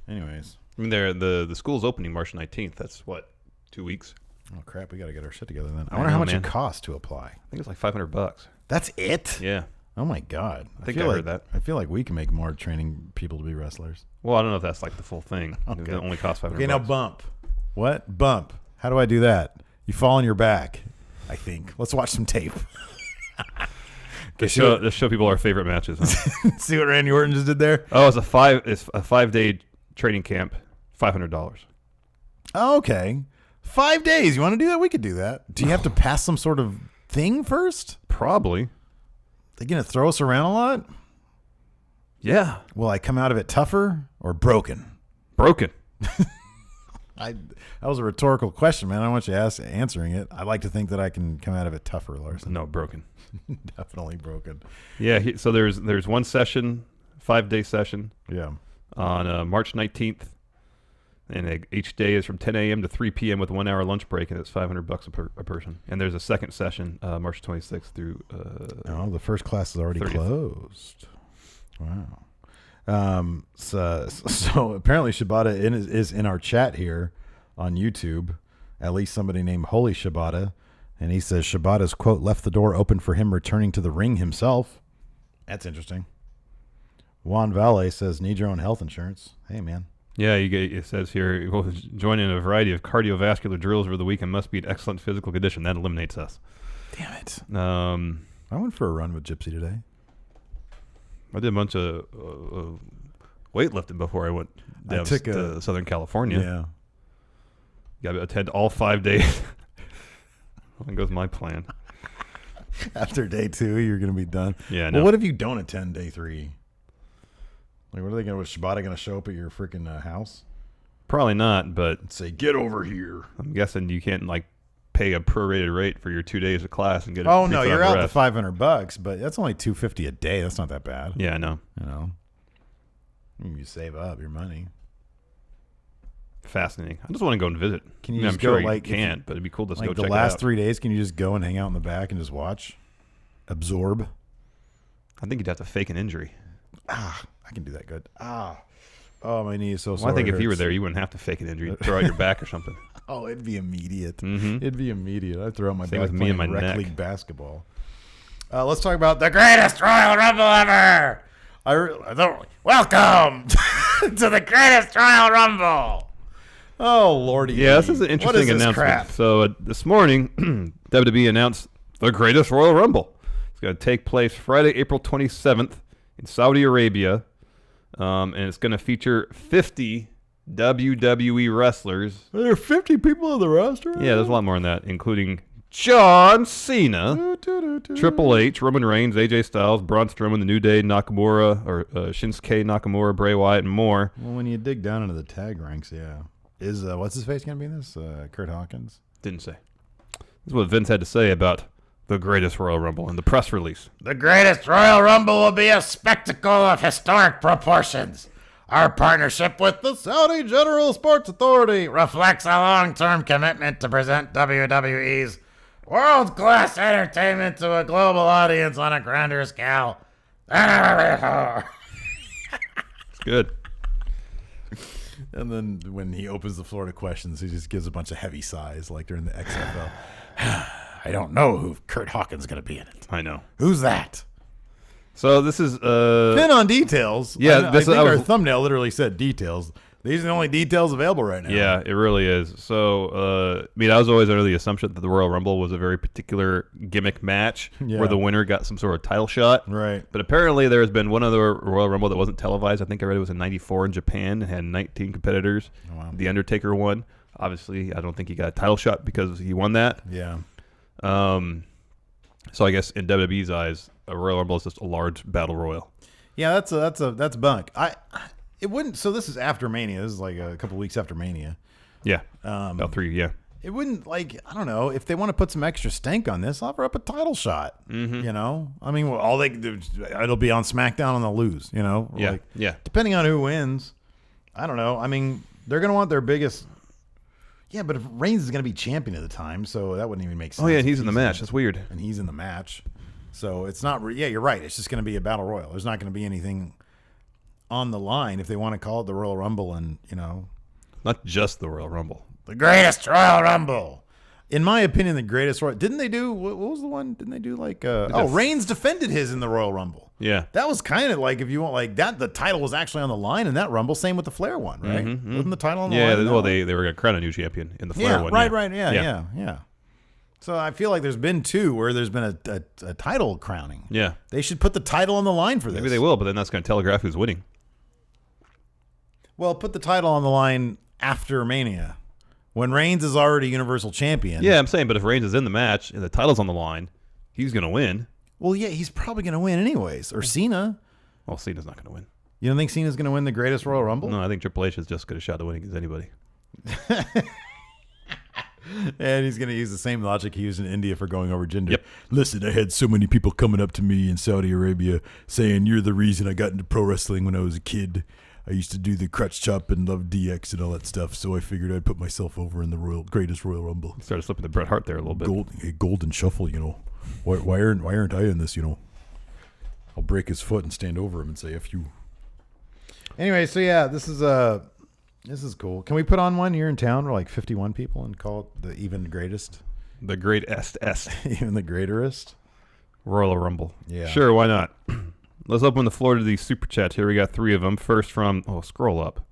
Anyways. I mean, the school's opening March 19th. That's what, 2 weeks? Oh, crap. We got to get our shit together then. I I wonder how know, much man. it costs to apply. I think it's like $500. That's it? Yeah. Oh, my God. I think feel I like, heard that. I feel like we can make more training people to be wrestlers. Well, I don't know if that's like the full thing. Okay. It only costs $500. Okay, now bump. What? Bump. How do I do that? You fall on your back, I think. Let's watch some tape. Just show people our favorite matches. Huh? See what Randy Orton just did there? Oh, it's a 5-day training camp, $500. Oh, okay. 5 days. You want to do that? We could do that. Do you have to pass some sort of thing first? Probably. They going to throw us around a lot? Yeah. Will I come out of it tougher or broken? Broken. That was a rhetorical question, man. I don't want you answering it. I like to think that I can come out of it tougher, Larson. No, broken. Definitely broken. Yeah. So there's one session, 5-day session. Yeah. On March 19th, and each day is from 10 a.m. to 3 p.m. with a 1 hour lunch break, and it's $500 a person. And there's a second session, March 26th through. Oh, the first class is already 30th. Closed. Wow. So apparently Shibata is in our chat here on YouTube. At least somebody named Holy Shibata, and he says Shibata's quote left the door open for him returning to the ring himself. That's interesting. Juan Valle says need your own health insurance. Hey man. Yeah, it says here, join in a variety of cardiovascular drills over the week and must be in excellent physical condition. That eliminates us. Damn it. I I went for a run with Gypsy today. did a bunch of weightlifting before I went down to Southern California. Yeah. Got to attend all 5 days. There goes my plan. After day 2, you're going to be done. Yeah, no. Well, what if you don't attend day 3? Like, what are they going to, was Shibata going to show up at your freaking house? Probably not, but Say, get over here. I'm guessing you can't, like, pay a prorated rate for your 2 days of class and get it. Oh, no, you're out rest. the $500, but that's only $250 a day. That's not that bad. Yeah, I know. You know? You save up your money. Fascinating. I just want to go and visit. Can you I mean, just I'm sure go, like, you can't, but it'd be cool to just Like go the check last it out. 3 days, can you just go and hang out in the back and just watch? Absorb? I think you'd have to fake an injury. I can do that good. Oh, my knee is so Well, sore. I think it if you were hurts. there, you wouldn't have to fake an injury. Throw out your back or something. Oh, it'd be immediate. Mhm. It'd be immediate. I'd throw out my Same back with me and playing my rec neck. league basketball. Let's talk about the greatest Royal Rumble ever. Welcome to the greatest Royal Rumble. Oh, Lordy. Yeah, this is an What interesting is this announcement. crap? So this morning, WWE announced the greatest Royal Rumble. It's going to take place Friday, April 27th in Saudi Arabia, and it's going to feature 50 WWE wrestlers. There are 50 people on the roster? Yeah, there's a lot more than that, including John Cena, Triple H, Roman Reigns, AJ Styles, Braun Strowman, The New Day, Nakamura, or Shinsuke Nakamura, Bray Wyatt, and more. Well, when you dig down into the tag ranks, yeah. Is, what's his face going to be in this? Kurt Hawkins? Didn't say. This is what Vince had to say about the greatest Royal Rumble in the press release. The greatest Royal Rumble will be a spectacle of historic proportions. Our partnership with The Saudi General Sports Authority. reflects a long-term commitment to present WWE'S world-class entertainment to a global audience on a grander scale than ever before. It's good. And then when he opens the floor to questions, he just gives a bunch of heavy sighs like during the XFL. I don't know who Kurt Hawkins is going to be in it. I know. Who's that? So this is Pin on details. Yeah, I this- think I our was- thumbnail literally said details. These are the only details available right now. Yeah, it really is. So, I mean, I was always under the assumption that the Royal Rumble was a very particular gimmick match Yeah. where the winner got some sort of title shot. Right. But apparently there has been one other Royal Rumble that wasn't televised. I think I read it was in 94 in Japan. It had 19 competitors. Oh, wow. The Undertaker won. Obviously, I don't think he got a title shot because he won that. Yeah. So I guess in WWE's eyes, a Royal Rumble is just a large battle royal. Yeah, that's bunk. It wouldn't. So this is after Mania. This is like a couple weeks after Mania. Yeah. About 3, yeah. It wouldn't, like, I don't know, if they want to put some extra stank on this, offer up a title shot. Mm-hmm. You know, I mean, well, all they can do, it'll be on SmackDown and they'll lose. You know, Yeah, Like, yeah. Depending on who wins, I don't know. I mean, they're gonna want their biggest. Yeah, but if Reigns is gonna be champion at the time, so that wouldn't even make sense. Oh, yeah, if he's in the match. That's weird. and he's in the match. So it's not. Yeah, you're right. It's just gonna be a battle royal. There's not gonna be anything on the line if they want to call it the Royal Rumble, and you know, Not just the Royal Rumble. The greatest Royal Rumble. in my opinion, the greatest Royal. Didn't they do? What was the one? Didn't they do like? Reigns defended his in the Royal Rumble. Yeah. That was kind of like, if you want, like that. The title was actually on the line in that Rumble. Same with the Flair one, right? Wasn't the title on the line? Yeah, in that well, one? they were going to crown a new champion in the Flair Yeah, one. right. Yeah. So I feel like there's been two where there's been a title crowning. Yeah. They should put the title on the line for this. Maybe they will, but then that's going to telegraph who's winning. Well, put the title on the line after Mania, when Reigns is already Universal Champion. Yeah, I'm saying, but if Reigns is in the match and the title's on the line, he's going to win. Well, yeah, he's probably going to win anyways. Or Cena. Well, Cena's not going to win. You don't think Cena's going to win the greatest Royal Rumble? No, I think Triple H has just good a shot at winning as anybody. And he's going to use the same logic he used in India for going over Jinder. Yep. Listen, I had so many people coming up to me in Saudi Arabia saying, you're the reason I got into pro wrestling when I was a kid. I used to do the crutch chop and love DX and all that stuff, so I figured I'd put myself over in the greatest Royal Rumble. Started slipping the Bret Hart there a little bit. Golden shuffle, you know. Why aren't I in this, you know? I'll break his foot and stand over him and say, F you. Anyway, so yeah, this is cool. Can we put on one here in town where like 51 people and call it the even greatest? The great est Even the greaterest? Royal Rumble. Yeah. Sure, why not? Let's open the floor to these super chats here. We got 3 of them. First from, scroll up.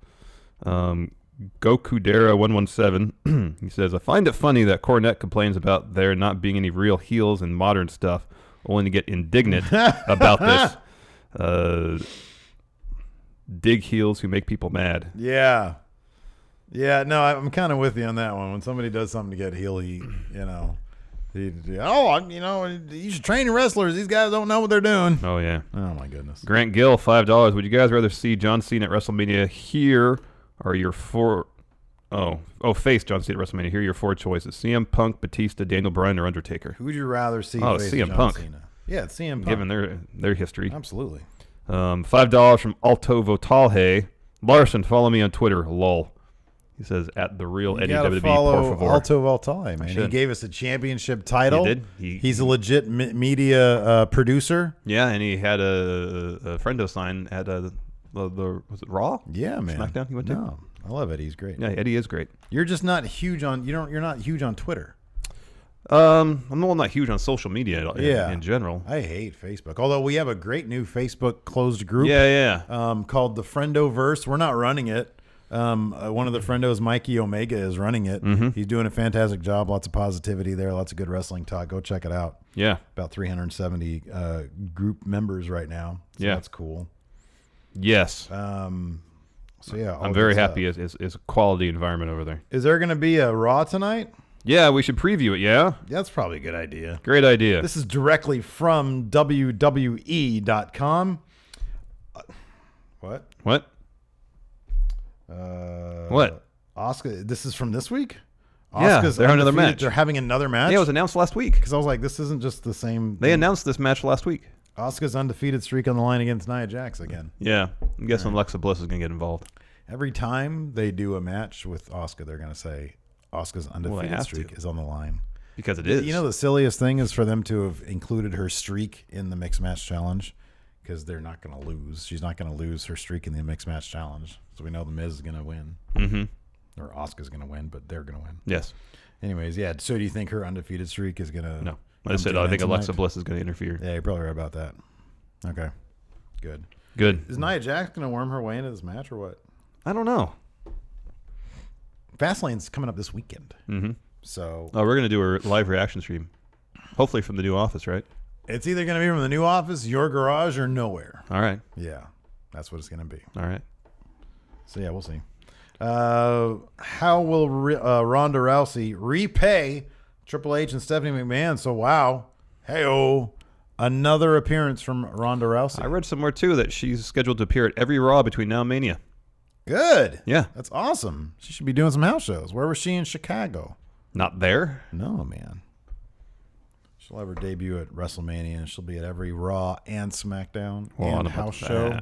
Gokudera117. He says, I find it funny that Cornette complains about there not being any real heels in modern stuff, only to get indignant about this. Dig heels who make people mad. Yeah. Yeah, no, I'm kind of with you on that one. When somebody does something to get heel, you should train your wrestlers. These guys don't know what they're doing. Oh, yeah. Oh, my goodness. Grant Gill, $5. Would you guys rather see John Cena at WrestleMania? Here are your four... face John Cena at WrestleMania. Here are your four choices. CM Punk, Batista, Daniel Bryan, or Undertaker. Who would you rather see face CM John Punk. Cena? Yeah, it's CM Punk. Given their history. Absolutely. $5 from Alto Votalhe. Larson, follow me on Twitter. Lol. He says, at the real Eddie WWE, por favor. Alto Voltaire, man. He gave us a championship title. He did. He's a legit media producer. Yeah, and he had a friendo sign at was it Raw? Yeah, man. SmackDown he went to? No, I love Eddie. He's great. Yeah, Eddie is great. You're just not huge on you're not huge on Twitter. I'm not huge on social media in general. I hate Facebook. Although we have a great new Facebook closed group. Yeah. Called the Friendoverse. We're not running it. One of the friendos, Mikey Omega, is running it. Mm-hmm. He's doing a fantastic job. Lots of positivity there. Lots of good wrestling talk. Go check it out. Yeah. About 370 group members right now. So yeah. That's cool. Yes. So yeah, I'm very happy. It's a quality environment over there. Is there going to be a Raw tonight? Yeah, we should preview it. Yeah. That's probably a good idea. Great idea. This is directly from WWE.com. What? What? Asuka. This is from this week. Yeah, Asuka's they're another undefeated. match. They're having another match. Yeah, it was announced last week. Because I was like, this isn't just the same. They announced this match last week. Asuka's undefeated streak on the line against Nia Jax again. Yeah, I'm guessing Alexa Bliss is gonna get involved. Every time they do a match with Asuka, they're gonna say Asuka's undefeated streak is on the line. Because it is. You know, the silliest thing is for them to have included her streak in the mixed match challenge, because they're not going to lose. She's not going to lose her streak in the mixed match challenge. So we know the Miz is going to win. Mm-hmm. Or Asuka's going to win, but they're going to win. Yes. Anyways, yeah. So do you think her undefeated streak is going to... No. I said I think Alexa Bliss is going to interfere. Yeah, you're probably right about that. Okay. Good. Is Nia Jax going to worm her way into this match or what? I don't know. Fastlane's coming up this weekend. Mm-hmm. So... Oh, we're going to do a live reaction stream. Hopefully from the new office, right? It's either going to be from the new office, your garage, or nowhere. All right. Yeah. That's what it's going to be. All right. So, yeah, we'll see. How will Ronda Rousey repay Triple H and Stephanie McMahon? So, wow. Hey-oh. Another appearance from Ronda Rousey. I read somewhere, too, that she's scheduled to appear at every Raw between now and Mania. Good. Yeah. That's awesome. She should be doing some house shows. Where was she in Chicago? Not there? No, man. She'll have her debut at WrestleMania, and she'll be at every Raw and SmackDown and house show.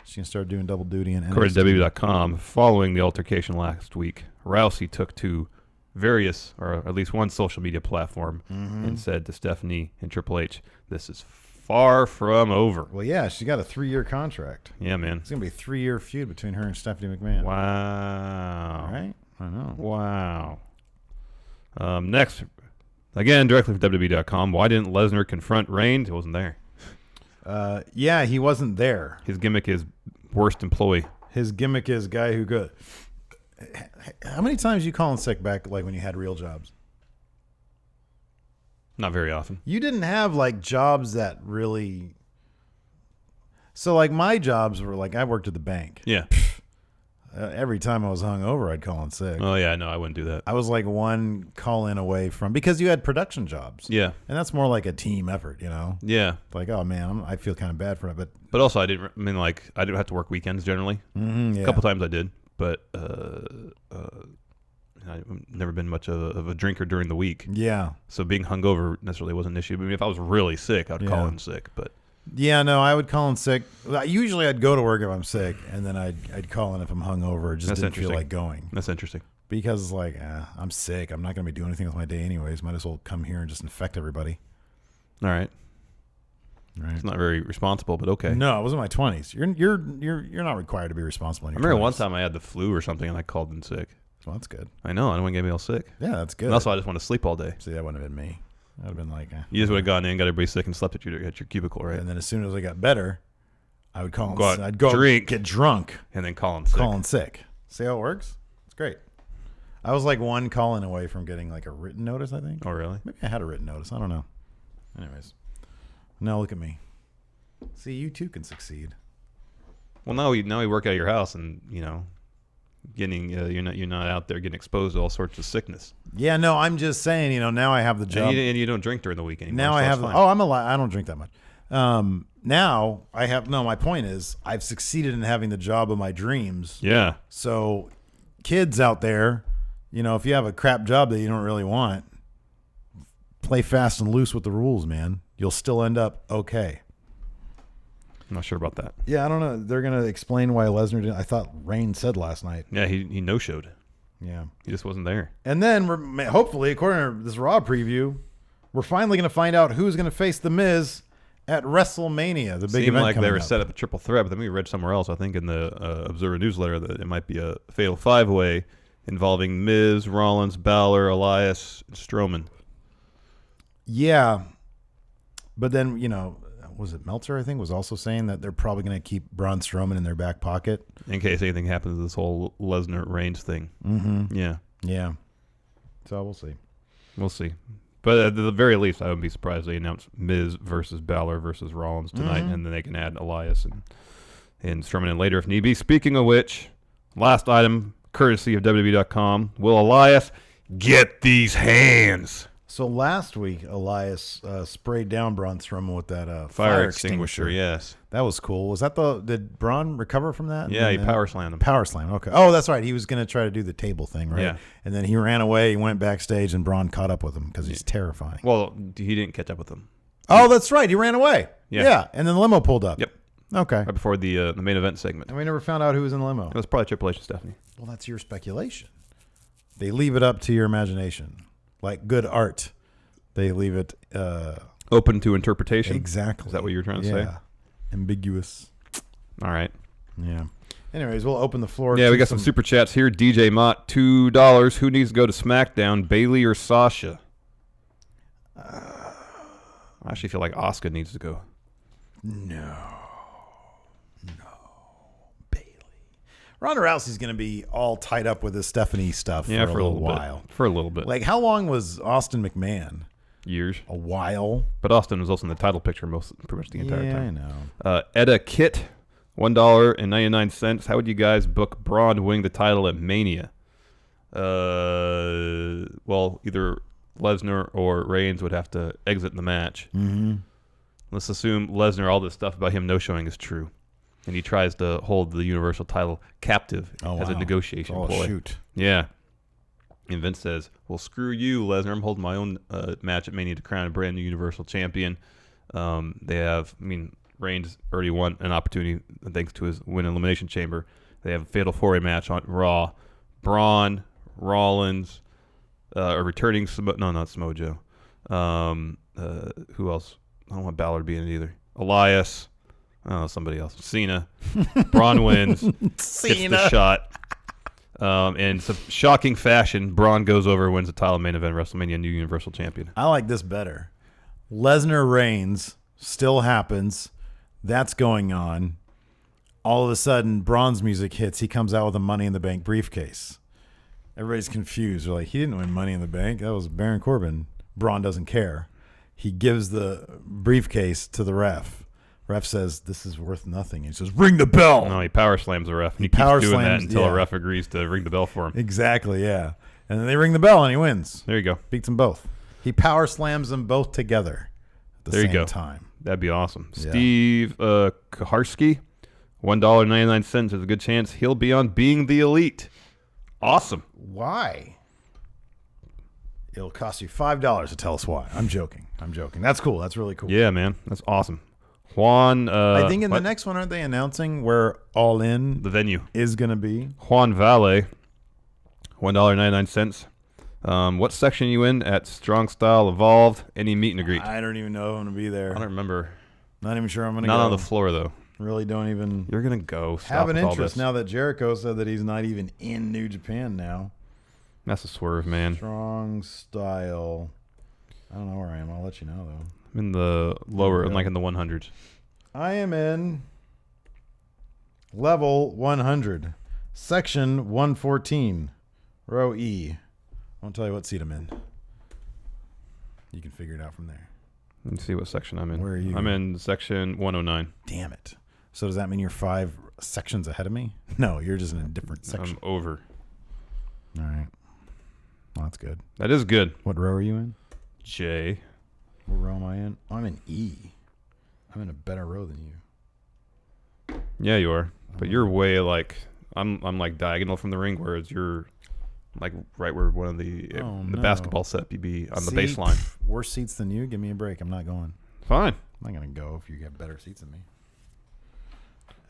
She can start doing double duty in NXT. According to WWE.com, following the altercation last week, Rousey took to various, or at least one social media platform, and said to Stephanie and Triple H, "This is far from over." Well, yeah, she's got a 3-year contract. Yeah, man. It's going to be a 3-year feud between her and Stephanie McMahon. Wow. Right? I know. Wow. Next, again, directly from WWE.com, why didn't Lesnar confront Reigns? He wasn't there. Yeah, he wasn't there. His gimmick is worst employee. His gimmick is guy who good. How many times you calling sick back like when you had real jobs? Not very often. You didn't have like jobs that really. So like my jobs were like I worked at the bank. Yeah. Every time I was hungover, I'd call in sick. Oh yeah, no, I wouldn't do that. I was like one call in away from because you had production jobs. Yeah. And that's more like a team effort, you know. Yeah. Like oh man, I feel kind of bad for it, but also I didn't have to work weekends generally. Yeah. A couple times I did, but I've never been much of a drinker during the week. Yeah. So being hungover necessarily wasn't an issue. I mean, if I was really sick, I'd call in sick. But yeah, no, I would call in sick. Usually, I'd go to work if I'm sick, and then I'd call in if I'm hungover. Just didn't feel like going. That's interesting. Because it's like I'm sick. I'm not going to be doing anything with my day anyways. Might as well come here and just infect everybody. All right. Right. It's not very responsible, but okay. No, I was in my 20s. You're not required to be responsible in your 20s. I remember one time I had the flu or something, and I called in sick. Well, that's good. I know. I don't want to get me all sick. Yeah, that's good. And also, I just want to sleep all day. See, that wouldn't have been me. I'd have been like, you just would have gone in, got everybody sick, and slept at your cubicle, right? And then as soon as I got better, I would call. Go out, I'd go drink, get drunk, and then call in sick. Call in sick. See how it works? It's great. I was like one calling away from getting like a written notice, I think. Oh, really? Maybe I had a written notice. I don't know. Anyways. Now look at me. See, you too can succeed. Well, now we work out of your house, and getting you're not out there getting exposed to all sorts of sickness. Yeah, no, I'm just saying, now I have the job. And you don't drink during the week anymore. Now so I have. fine. I'm alive. I don't drink that much. Now I have. No, my point is, I've succeeded in having the job of my dreams. Yeah. So, kids out there, if you have a crap job that you don't really want, play fast and loose with the rules, man. You'll still end up okay. I'm not sure about that. Yeah, I don't know. They're gonna explain why Lesnar didn't. I thought Reigns said last night. Yeah, he no-showed. Yeah, He just wasn't there. and then we're hopefully, according to this Raw preview, we're finally gonna find out who's gonna face The Miz at WrestleMania, the big Seemed event like they coming were up. set up a triple threat, but then we read somewhere else, I think in the Observer newsletter, that it might be a fatal five-way involving Miz, Rollins, Balor, Elias, and Strowman. Yeah, but then was it Meltzer? I think was also saying that they're probably going to keep Braun Strowman in their back pocket In case anything happens to this whole Lesnar-Reigns thing. Mm-hmm. Yeah. Yeah, so we'll see. We'll see. But at the very least, I wouldn't be surprised they announce Miz versus Balor versus Rollins tonight, and then they can add Elias and Strowman in later if need be. Speaking of which, last item, courtesy of WWE.com, will Elias get these hands? So last week, Elias sprayed down Braun Strowman with that Fire extinguisher, yes. That was cool. Was that did Braun recover from that? Yeah, he power slammed him. Power slam. Okay. Oh, that's right. He was going to try to do the table thing, right? Yeah. And then he ran away. He went backstage, and Braun caught up with him because he's terrifying. Well, he didn't catch up with him. Oh, that's right. He ran away. Yeah. And then the limo pulled up. Yep. Okay. Right before the main event segment. And we never found out who was in the limo. It was probably Triple H and Stephanie. Well, that's your speculation. They leave it up to your imagination. Like good art. They leave it Open to interpretation. exactly. Is that what you were trying to say? Yeah. Ambiguous. All right. Yeah. Anyways, we'll open the floor. Yeah, to we got some super chats here. DJ Mott, $2. Who needs to go to SmackDown, Bailey or Sasha? I actually feel like Asuka needs to go. No. Bailey. Ronda Rousey's going to be all tied up with this Stephanie stuff Yeah, for a little while. bit. For a little bit. Like, how long was Austin McMahon? Years. A while. But Austin was also in the title picture pretty much the entire Yeah, time. I know. Edda Kit, $1.99. How would you guys book Braun to win the title at Mania? Well, either Lesnar or Reigns would have to exit the match. Mm-hmm. Let's assume Lesnar, all this stuff about him no-showing is true. And he tries to hold the Universal title captive as a negotiation ploy. Shoot. Yeah. And Vince says, well, screw you, Lesnar. I'm holding my own match at Mania to crown a brand new Universal Champion. Reigns already won an opportunity thanks to his win Elimination Chamber. They have a Fatal 4-Way match on Raw. Braun, Rollins, returning not Samoa Joe. Who else? I don't want Balor to be in it either. Elias. Oh, somebody else. Cena. Braun wins. Gets the shot. In some shocking fashion, Braun goes over and wins the title main event WrestleMania, new Universal Champion. I like this better. Lesnar Reigns still happens. That's going on. All of a sudden, Braun's music hits. He comes out with a Money in the Bank briefcase. Everybody's confused. They're like, he didn't win Money in the Bank. That was Baron Corbin. Braun doesn't care. He gives the briefcase to the ref. Ref says, this is worth nothing. He says, ring the bell. No, he power slams the ref. And he power keeps doing that slams, until yeah. a ref agrees to ring the bell for him. Exactly, yeah. And then they ring the bell and he wins. There you go. Beats them both. He power slams them both together at the There you same go. time. That'd be awesome. Yeah. Steve Kaharski, $1.99. There's a good chance he'll be on Being the Elite. Awesome. Why? It'll cost you $5 to tell us why. I'm joking. That's cool. That's really cool. Yeah, man. That's awesome. Juan. I think in the next one, aren't they announcing where All In the venue is going to be? Juan Vale, $1.99. What section are you in at Strong Style Evolved? Any meet and greet? I don't even know if I'm going to be there. I don't remember. Not even sure I'm going to go. Not on the floor, though. Really don't even You're going to go. Stop have an with all interest this. now that Jericho said that he's not even in New Japan now. That's a swerve, man. Strong Style. I don't know where I am. I'll let you know, though. I'm in the lower, Okay. like in the 100s. I am in level 100, section 114. Row E. I won't tell you what seat I'm in. You can figure it out from there. Let's see what section I'm in. Where are you? I'm in section 109. Damn it. So does that mean you're 5 sections ahead of me? No, you're just in a different section. I'm over. All right. Well, that's good. That is good. What row are you in? J. What row am I in? I'm in E. I'm in a better row than you. Yeah, you are. But you're way like I'm like diagonal from the ring, whereas you're like right where one of the basketball set you'd be on the baseline. Worse seats than you? Give me a break. I'm not going. Fine. I'm not going to go if you get better seats than me.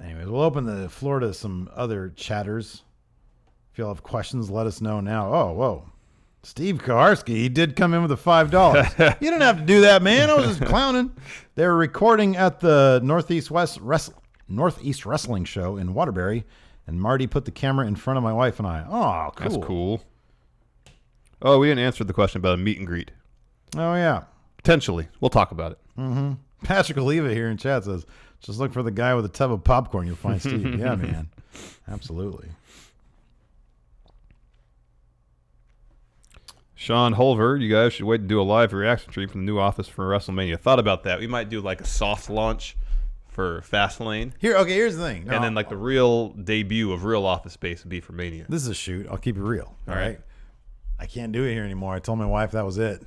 Anyways, we'll open the floor to some other chatters. If y'all have questions, let us know now. Oh, whoa. Steve Kaharski, he did come in with a $5. You didn't have to do that, man. I was just clowning. They were recording at the Northeast Wrestling Show in Waterbury, and Marty put the camera in front of my wife and I. Oh, cool. That's cool. Oh, we didn't answer the question about a meet and greet. Oh, yeah. Potentially. We'll talk about it. Mm-hmm. Patrick Oliva here in chat says, just look for the guy with a tub of popcorn. You'll find Steve. Yeah, man. Absolutely. Sean Holver, you guys should wait to do a live reaction stream from the new office for WrestleMania. Thought about that. We might do like a soft launch for Fastlane. Here's the thing. No, and then like the real debut of real Office Space would be for Mania. This is a shoot. I'll keep it real. All right. I can't do it here anymore. I told my wife that was it.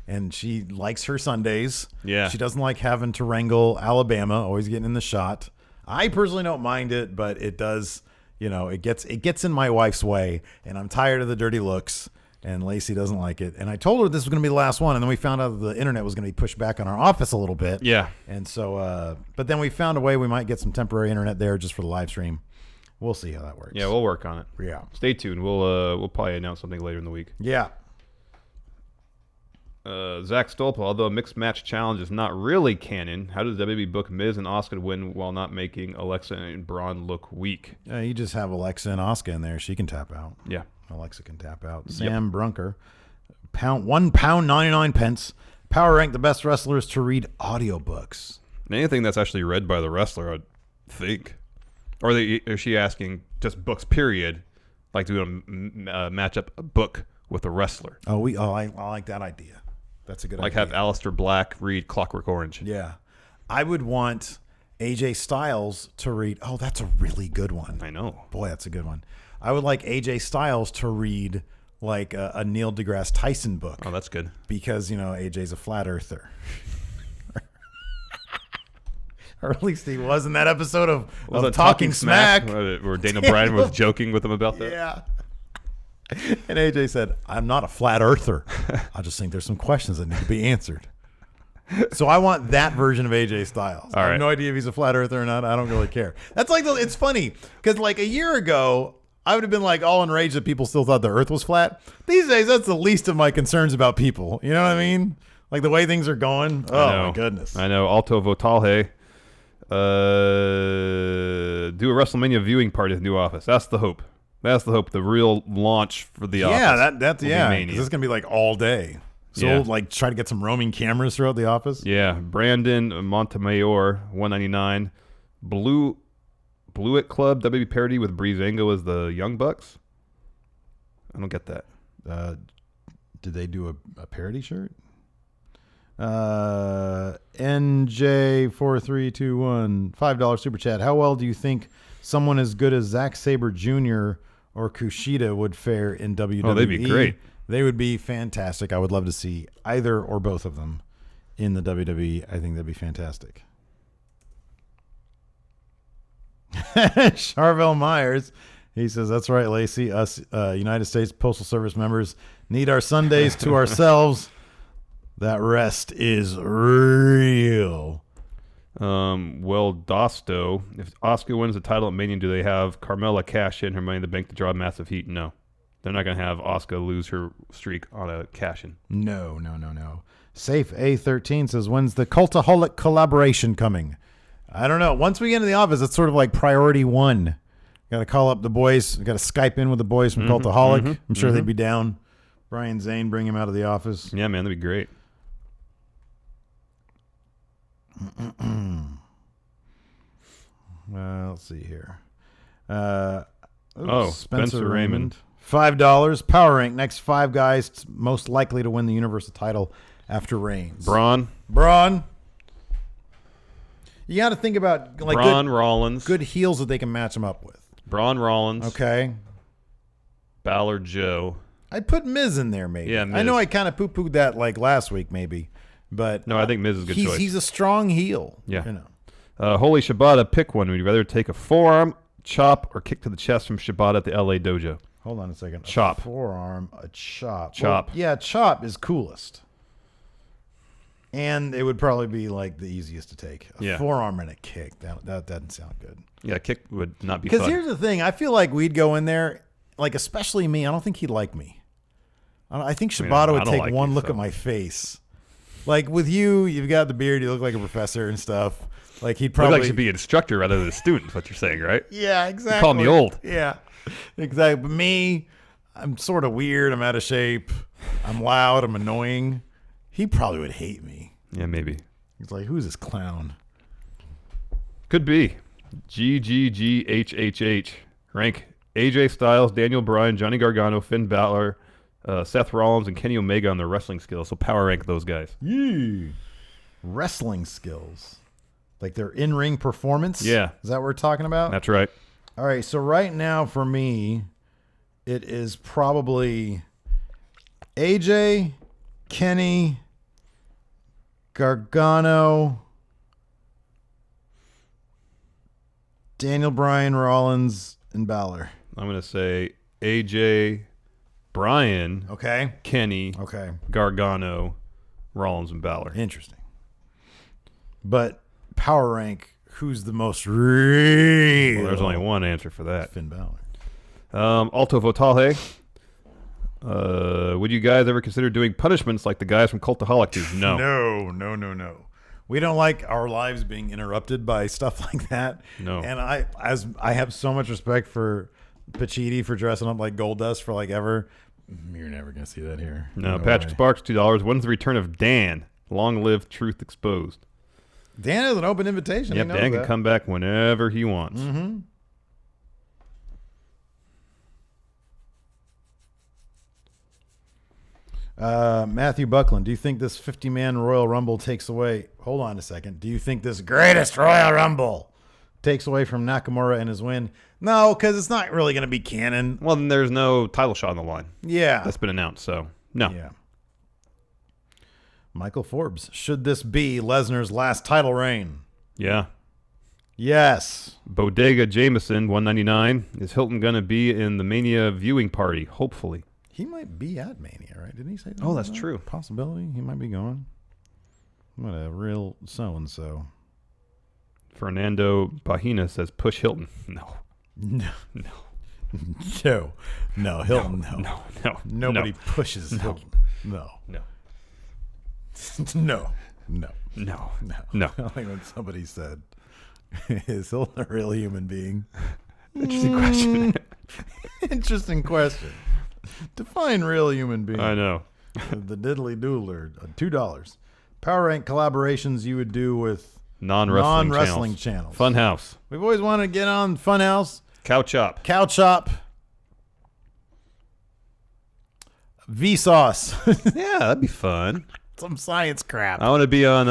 And she likes her Sundays. Yeah. She doesn't like having to wrangle Alabama, always getting in the shot. I personally don't mind it, but it does, it gets in my wife's way, and I'm tired of the dirty looks. And Lacey doesn't like it. And I told her this was going to be the last one. And then we found out that the internet was going to be pushed back on our office a little bit. Yeah. And so, but then we found a way we might get some temporary internet there just for the live stream. We'll see how that works. Yeah, we'll work on it. Yeah. Stay tuned. We'll probably announce something later in the week. Yeah. Zach Stolpa, although a mixed match challenge is not really canon, how does WWE book Miz and Asuka to win while not making Alexa and Braun look weak? You just have Alexa and Asuka in there. She can tap out. Yeah. Alexa can tap out. Sam Brunker, £1.99. Power rank the best wrestlers to read audiobooks. Anything that's actually read by the wrestler, I'd think. Or is she asking just books, period? Like doing a match up a book with a wrestler. I like that idea. That's a good idea. Like have Aleister Black read Clockwork Orange. Yeah. I would want AJ Styles to read. Oh, that's a really good one. I know. Boy, that's a good one. I would like AJ Styles to read like a Neil deGrasse Tyson book. Oh, that's good. Because, AJ's a flat earther. Or at least he was in that episode of Talking Smack. Where Daniel Bryan was joking with him about that. Yeah. And AJ said, I'm not a flat earther. I just think there's some questions that need to be answered. So I want that version of AJ Styles. I have no idea if he's a flat earther or not. I don't really care. That's like, it's funny because like a year ago, I would have been like all enraged that people still thought the earth was flat. These days, that's the least of my concerns about people. You know what I mean? Like the way things are going. Oh, my goodness. I know. Alto Votalhe. Do a WrestleMania viewing party at the new office. That's the hope. That's the hope. The real launch for the office. Yeah, that's Because this is going to be like all day. So we'll like try to get some roaming cameras throughout the office. Yeah. Brandon Montemayor, 199. Blewett Club, WB parody with Breezango as the Young Bucks. I don't get that. Did they do a parody shirt? NJ4321, $5 super chat. How well do you think someone as good as Zack Sabre Jr. or Kushida would fare in WWE? Oh, they'd be great. They would be fantastic. I would love to see either or both of them in the WWE. I think that'd be fantastic. Charvel Myers, he says, that's right, Lacey. Us United States Postal Service members need our Sundays to ourselves. That rest is real. Dosto, if Asuka wins the title at Mania, do they have Carmella cash in her Money in the Bank to draw massive heat? No. They're not going to have Asuka lose her streak on a cash-in. No. Safe A13 says, when's the Cultaholic collaboration coming? I don't know. Once we get into the office, it's sort of like priority one. Got to call up the boys. Got to Skype in with the boys from Cultaholic. I'm sure they'd be down. Brian Zane, bring him out of the office. Yeah, man, that'd be great. Let's see here. Spencer Raymond. $5. Power rank next 5 guys most likely to win the Universal title after Reigns. Braun. You got to think about like Braun Rollins. good heels that they can match them up with. Braun Rollins. Okay. Balor Joe. I'd put Miz in there maybe. Yeah, Miz. I know I kind of poo-pooed that like last week maybe, but No, I think Miz is a good choice. He's a strong heel. Yeah. You know. Holy Shibata, pick one. Would you rather take a forearm, chop, or kick to the chest from Shibata at the LA dojo? Hold on a second. Chop. A forearm, a chop. Chop. Well, yeah, chop is coolest. And it would probably be like the easiest to take. A forearm and a kick. That doesn't sound good. Yeah, kick would not be fun. Because here's the thing. I feel like we'd go in there, like especially me. I don't think he'd like me. I think Shibata would don't take like one you, look so. at my face. Like with you, you've got the beard. You look like a professor and stuff. Like he'd Look probably like you should be an instructor rather than a student, is what you're saying, right? Yeah, exactly. call me old. Yeah, exactly. But me, I'm sort of weird. I'm out of shape. I'm loud. I'm annoying. He probably would hate me. Yeah, maybe. He's like, who's this clown? Could be. GGGHHH. Rank AJ Styles, Daniel Bryan, Johnny Gargano, Finn Balor, Seth Rollins, and Kenny Omega on their wrestling skills. So power rank those guys. Yee. Wrestling skills. Like their in-ring performance? Yeah. Is that what we're talking about? That's right. All right, so right now for me, it is probably AJ, Kenny, Gargano, Daniel Bryan, Rollins, and Balor. I'm going to say AJ, Bryan, Okay. Kenny, Okay. Gargano, Rollins, and Balor. Interesting. But power rank, who's the most real? Well, there's only one answer for that. Finn Balor. Alto Votalhe. Would you guys ever consider doing punishments like the guys from Cultaholic do? No. No. We don't like our lives being interrupted by stuff like that. No. And I have so much respect for Pacitti for dressing up like Goldust for like ever. You're never gonna see that here. No. Patrick way. Sparks, $2. When's the return of Dan? Long live Truth Exposed. Dan has an open invitation. Yep, He knows Dan can that. come back whenever he wants. Mm-hmm. Matthew Buckland, do you think this 50-man Royal Rumble takes away... Hold on a second. Do you think this greatest Royal Rumble takes away from Nakamura and his win? No, because it's not really going to be canon. Well, then there's no title shot on the line. Yeah. That's been announced, so no. Yeah. Michael Forbes, should this be Lesnar's last title reign? Yeah. Yes. Bodega Jameson, $1.99. Is Hilton going to be in the Mania viewing party? Hopefully. He might be at Mania, right? Didn't he say that? Oh, that's true. Possibility. He might be going. What a real so-and-so. Fernando Bahina says push Hilton. No. No. No. No, Hilton, no. No. Nobody pushes Hilton. No. No. No. No. I think when somebody said, is Hilton a real human being? Interesting question. Interesting question. Define real human being. I know. The diddly doodler, $2. Power rank collaborations you would do with Non-wrestling channels. Funhouse. We've always wanted to get on Funhouse. Cow Chop. Cow Chop. Vsauce. Yeah, that'd be fun. Some science crap. I want to be on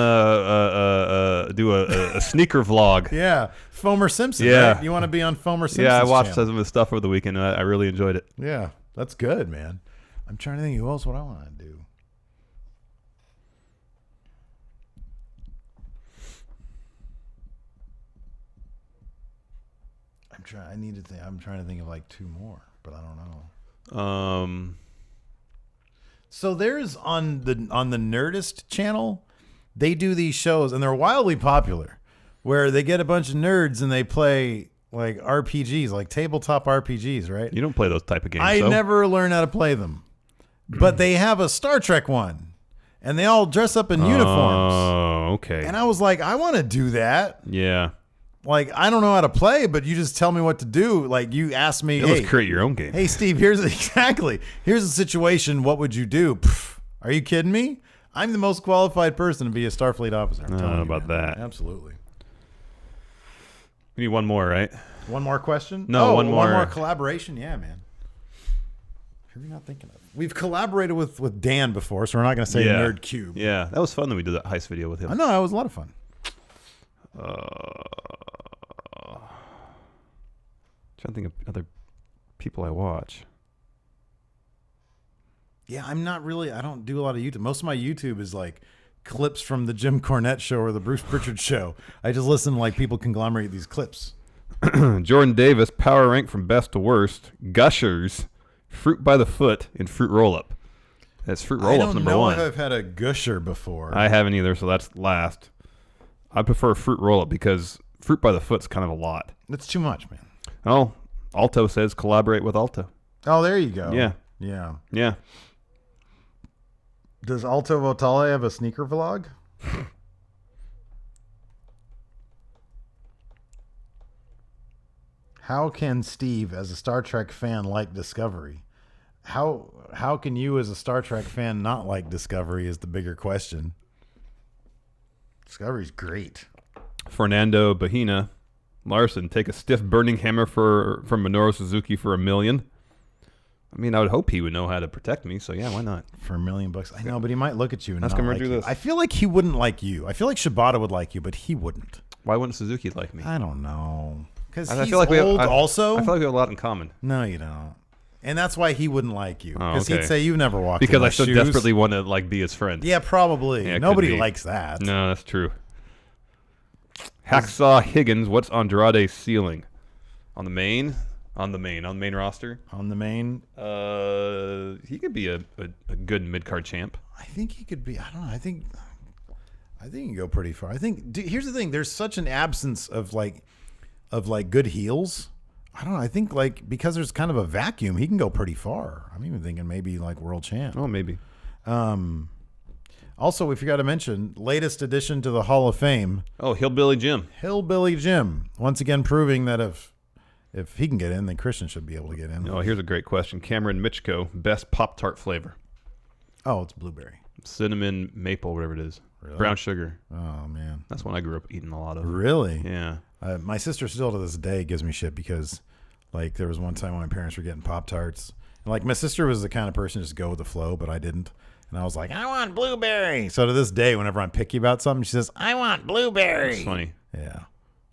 do a sneaker vlog. Yeah. Fomer Simpson. Yeah. Right? You want to be on Fomer Simpson? Yeah, I watched some of his stuff over the weekend, and I really enjoyed it. Yeah. That's good, man. I'm trying to think who else would I want to do. I'm trying to think of like 2 more, but I don't know. So there's on the Nerdist channel, they do these shows and they're wildly popular where they get a bunch of nerds and they play like RPGs, like tabletop RPGs, right? You don't play those type of games. I so. never learned how to play them. But they have a Star Trek one and they all dress up in uniforms. Oh, okay. And I was like, I want to do that. Yeah. Like, I don't know how to play, but you just tell me what to do. Like, you ask me, Let's create your own game. Hey, Steve, here's the situation. What would you do? Pff, are you kidding me? I'm the most qualified person to be a Starfleet officer. I'm I don't telling know you, about man. that. Absolutely. We need one more, right? One more question? No, one more. One more collaboration? Yeah, man. Who are we not thinking of? We've collaborated with Dan before, so we're not going to say Nerd Cube. Yeah, that was fun that we did that heist video with him. I know, that was a lot of fun. Trying to think of other people I watch. Yeah, I don't do a lot of YouTube. Most of my YouTube is like clips from the Jim Cornette show or the Bruce Pritchard show. I just listen to like people conglomerate these clips. Jordan Davis, power rank from best to worst. Gushers, Fruit by the Foot, and Fruit Roll Up. That's Fruit Roll Up number 1. I don't know if I've had a gusher before. I haven't either, so that's last. I prefer Fruit Roll Up because Fruit by the Foot's kind of a lot. It's too much, man. Oh, Alto says collaborate with Alto. Oh, there you go. Yeah. Yeah. Yeah. Does Alto Votale have a sneaker vlog? How can Steve, as a Star Trek fan, like Discovery? How can you, as a Star Trek fan, not like Discovery is the bigger question. Discovery's great. Fernando Bahina, Larson, take a stiff burning hammer from Minoru Suzuki for $1 million. I mean, I would hope he would know how to protect me, so yeah, why not? For $1 million. I know, but he might look at you and Let's not come like do you. this. I feel like he wouldn't like you. I feel like Shibata would like you, but he wouldn't. Why wouldn't Suzuki like me? I don't know. Because I he's feel like old also. I feel like we have a lot in common. No, you don't. And that's why he wouldn't like you. Oh, Because okay. he'd say, you've never walked Because in my I so shoes. desperately want to like be his friend. Yeah, probably. Yeah, it could Nobody be. likes that. No, that's true. Hacksaw Higgins, what's Andrade's ceiling? On the main roster? On the main, He could be a good mid-card champ. I think he could be. I don't know. I think he can go pretty far. I think. Here's the thing. There's such an absence of good heels. I don't know. I think like because there's kind of a vacuum, he can go pretty far. I'm even thinking maybe like world champ. Oh, maybe. Also, we forgot to mention latest addition to the Hall of Fame, Oh, Hillbilly Jim. Hillbilly Jim. Once again, proving that if he can get in, then Christian should be able to get in. Oh, here's a great question. Cameron Mitchko, best Pop-Tart flavor. Oh, it's blueberry. Cinnamon, maple, whatever it is. Really? Brown sugar. Oh man, That's one I grew up eating a lot of. really? Yeah. My sister still to this day gives me shit because, like, there was one time when my parents were getting Pop-Tarts. And, like, my sister was the kind of person to just go with the flow, but I didn't. And I was like, I want blueberry. So to this day, whenever I'm picky about something, she says, I want blueberry. It's funny. Yeah.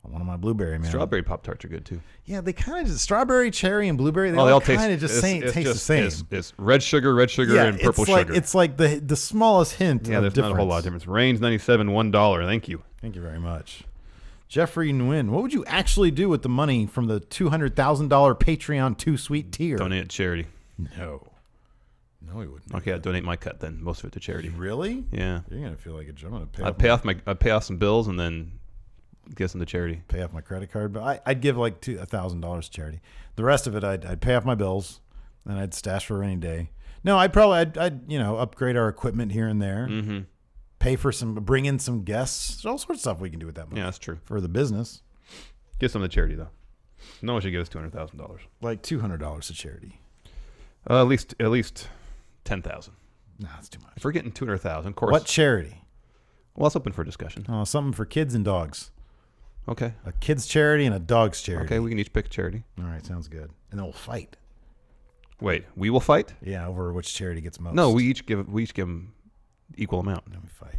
I want my blueberry, man. Strawberry Pop-Tarts are good, too. Yeah, they kind of just, strawberry, cherry, and blueberry, they Oh, all taste kind of just taste the same. It's red sugar, and purple sugar. It's like the smallest hint Yeah, of there's difference. not a whole lot of difference. Range 97, $1. Thank you. Thank you very much. Jeffrey Nguyen, what would you actually do with the money from the $200,000 Patreon 2 Sweet tier? Donate to charity. No, he wouldn't. Okay, I'd donate my cut then. Most of it to charity. Really? Yeah. You're gonna feel like a I'm gonna pay. I'd pay off some bills and then get some to charity. Pay off my credit card, but I'd give like $1,000 to charity. The rest of it, I'd pay off my bills, and I'd stash for a rainy day. No, I'd upgrade our equipment here and there. Mm-hmm. Pay for bring in some guests. There's all sorts of stuff we can do with that money. Yeah, that's true. For the business, Give some to charity though. No one should give us $200,000. like $200 to charity. At least 10,000. Nah, that's too much. If we're getting 200,000, of course. What charity? Well, that's open for discussion. Oh, something for kids and dogs. Okay. A kids charity and a dogs charity. Okay, we can each pick a charity. All right, sounds good. And then we'll fight. Wait, we will fight? Yeah, over which charity gets most. No, we each give them equal amount. Then we fight.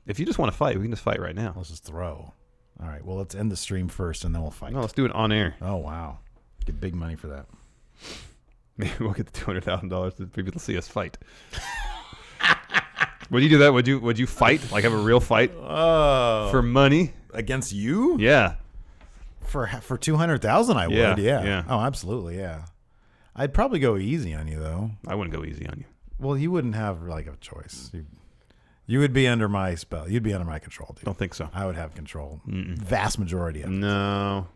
If you just want to fight, we can just fight right now. Let's just throw. All right. Well, let's end the stream first, and then we'll fight. No, let's do it on air. Oh wow, get big money for that. Maybe we'll get the $200,000 to people to see us fight. Would you do that? Would you fight? Like have a real fight for money Against you? Yeah. For 200,000, I would. Yeah, Yeah. yeah. Oh, absolutely. Yeah. I'd probably go easy on you though. I wouldn't go easy on you. Well, you wouldn't have like a choice. You would be under my spell. You'd be under my control, dude. Don't think so. I would have control. Vast majority of it. No.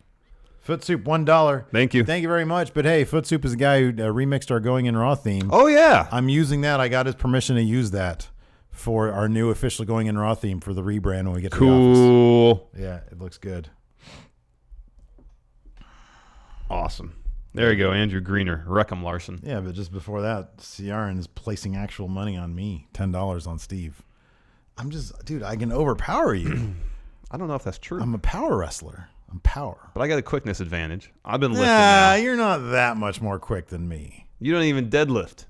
Foot Soup, $1. Thank you. Thank you very much. But hey, Foot Soup is the guy who remixed our Going In Raw theme. Oh yeah. I'm using that. I got his permission to use that for our new official Going In Raw theme for the rebrand when we get to the office. Cool. Yeah, it looks good. Awesome. There you go, Andrew Greener. Wreck 'em, Larson. Yeah, but just before that, Ciaran is placing actual money on me. $10 on Steve. I'm just, dude, I can overpower you. I don't know if that's true. I'm a power wrestler. I'm power. But I got a quickness advantage. I've been lifting Nah, now. you're not that much more quick than me. You don't even deadlift.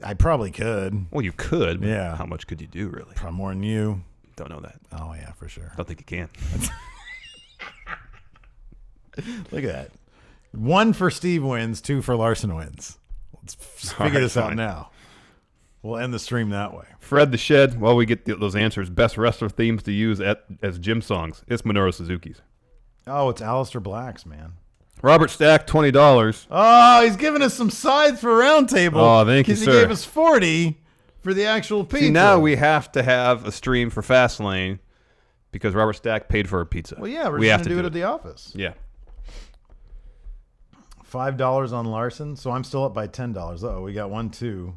I probably could. Well, you could. But Yeah. How much could you do, really? Probably more than you. Don't know that. Oh, yeah, for sure. Don't think you can. Look at that. 1 for Steve wins, 2 for Larson wins. Let's figure this out fine. now. We'll end the stream that way. Fred the Shed, while we get those answers, best wrestler themes to use as gym songs. It's Minoru Suzuki's. Oh, it's Aleister Black's, man. Robert Stack, $20. Oh, he's giving us some sides for Roundtable. Oh, thank you, Because he sir. gave us 40 for the actual pizza. See, now we have to have a stream for Fastlane because Robert Stack paid for our pizza. Well, yeah, we're we just have going to do it at the office. Yeah. $5 on Larson, so I'm still up by $10. Oh, we got 1, 2.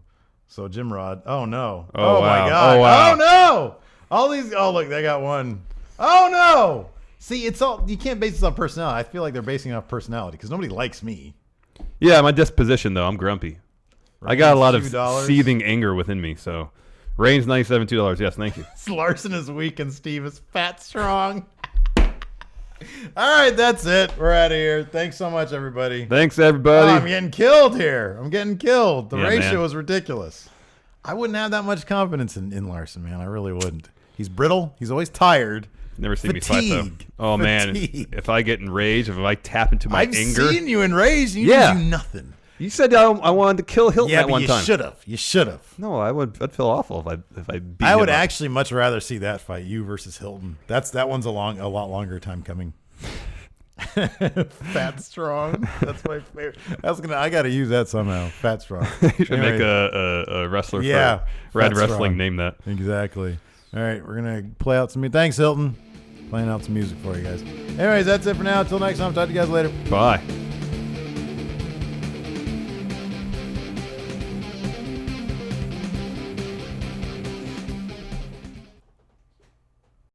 So Jim Rod. Oh no. Oh, my wow. God. Oh, wow. Oh no. All these. Oh look, they got 1. Oh no. See, it's all. You can't base this on personality. I feel like they're basing it off personality because nobody likes me. Yeah, my disposition, though. I'm grumpy. I got a lot of $2. seething anger within me. So, Reigns, $97, $2. Yes, thank you. Larson is weak and Steve is fat strong. All right, that's it. We're out of here. Thanks so much, everybody. Thanks, Oh, everybody. I'm getting killed here. I'm getting killed. The Yeah, ratio man. is ridiculous. I wouldn't have that much confidence in Larson, man. I really wouldn't. He's brittle. He's always tired. Never seen me fight, though. Fatigue. Oh, man. Fatigue. If I get enraged, if I tap into my I've anger. seen you enraged. And you Yeah. didn't do nothing. You said I wanted to kill Hilton Yeah, that but one you time. should have. You should have. No, I'd feel awful if I beat I him would up. actually much rather see that fight, you versus Hilton. That one's a lot longer time coming. Fat strong. That's my favorite. I got to use that somehow. Fat strong. You should make a wrestler Yeah, for Rad Fat Wrestling. Strong. Name that. Exactly. All right, we're gonna play out some. Thanks, Hilton. Playing out some music for you guys. Anyways, that's it for now. Until next time, talk to you guys later. Bye.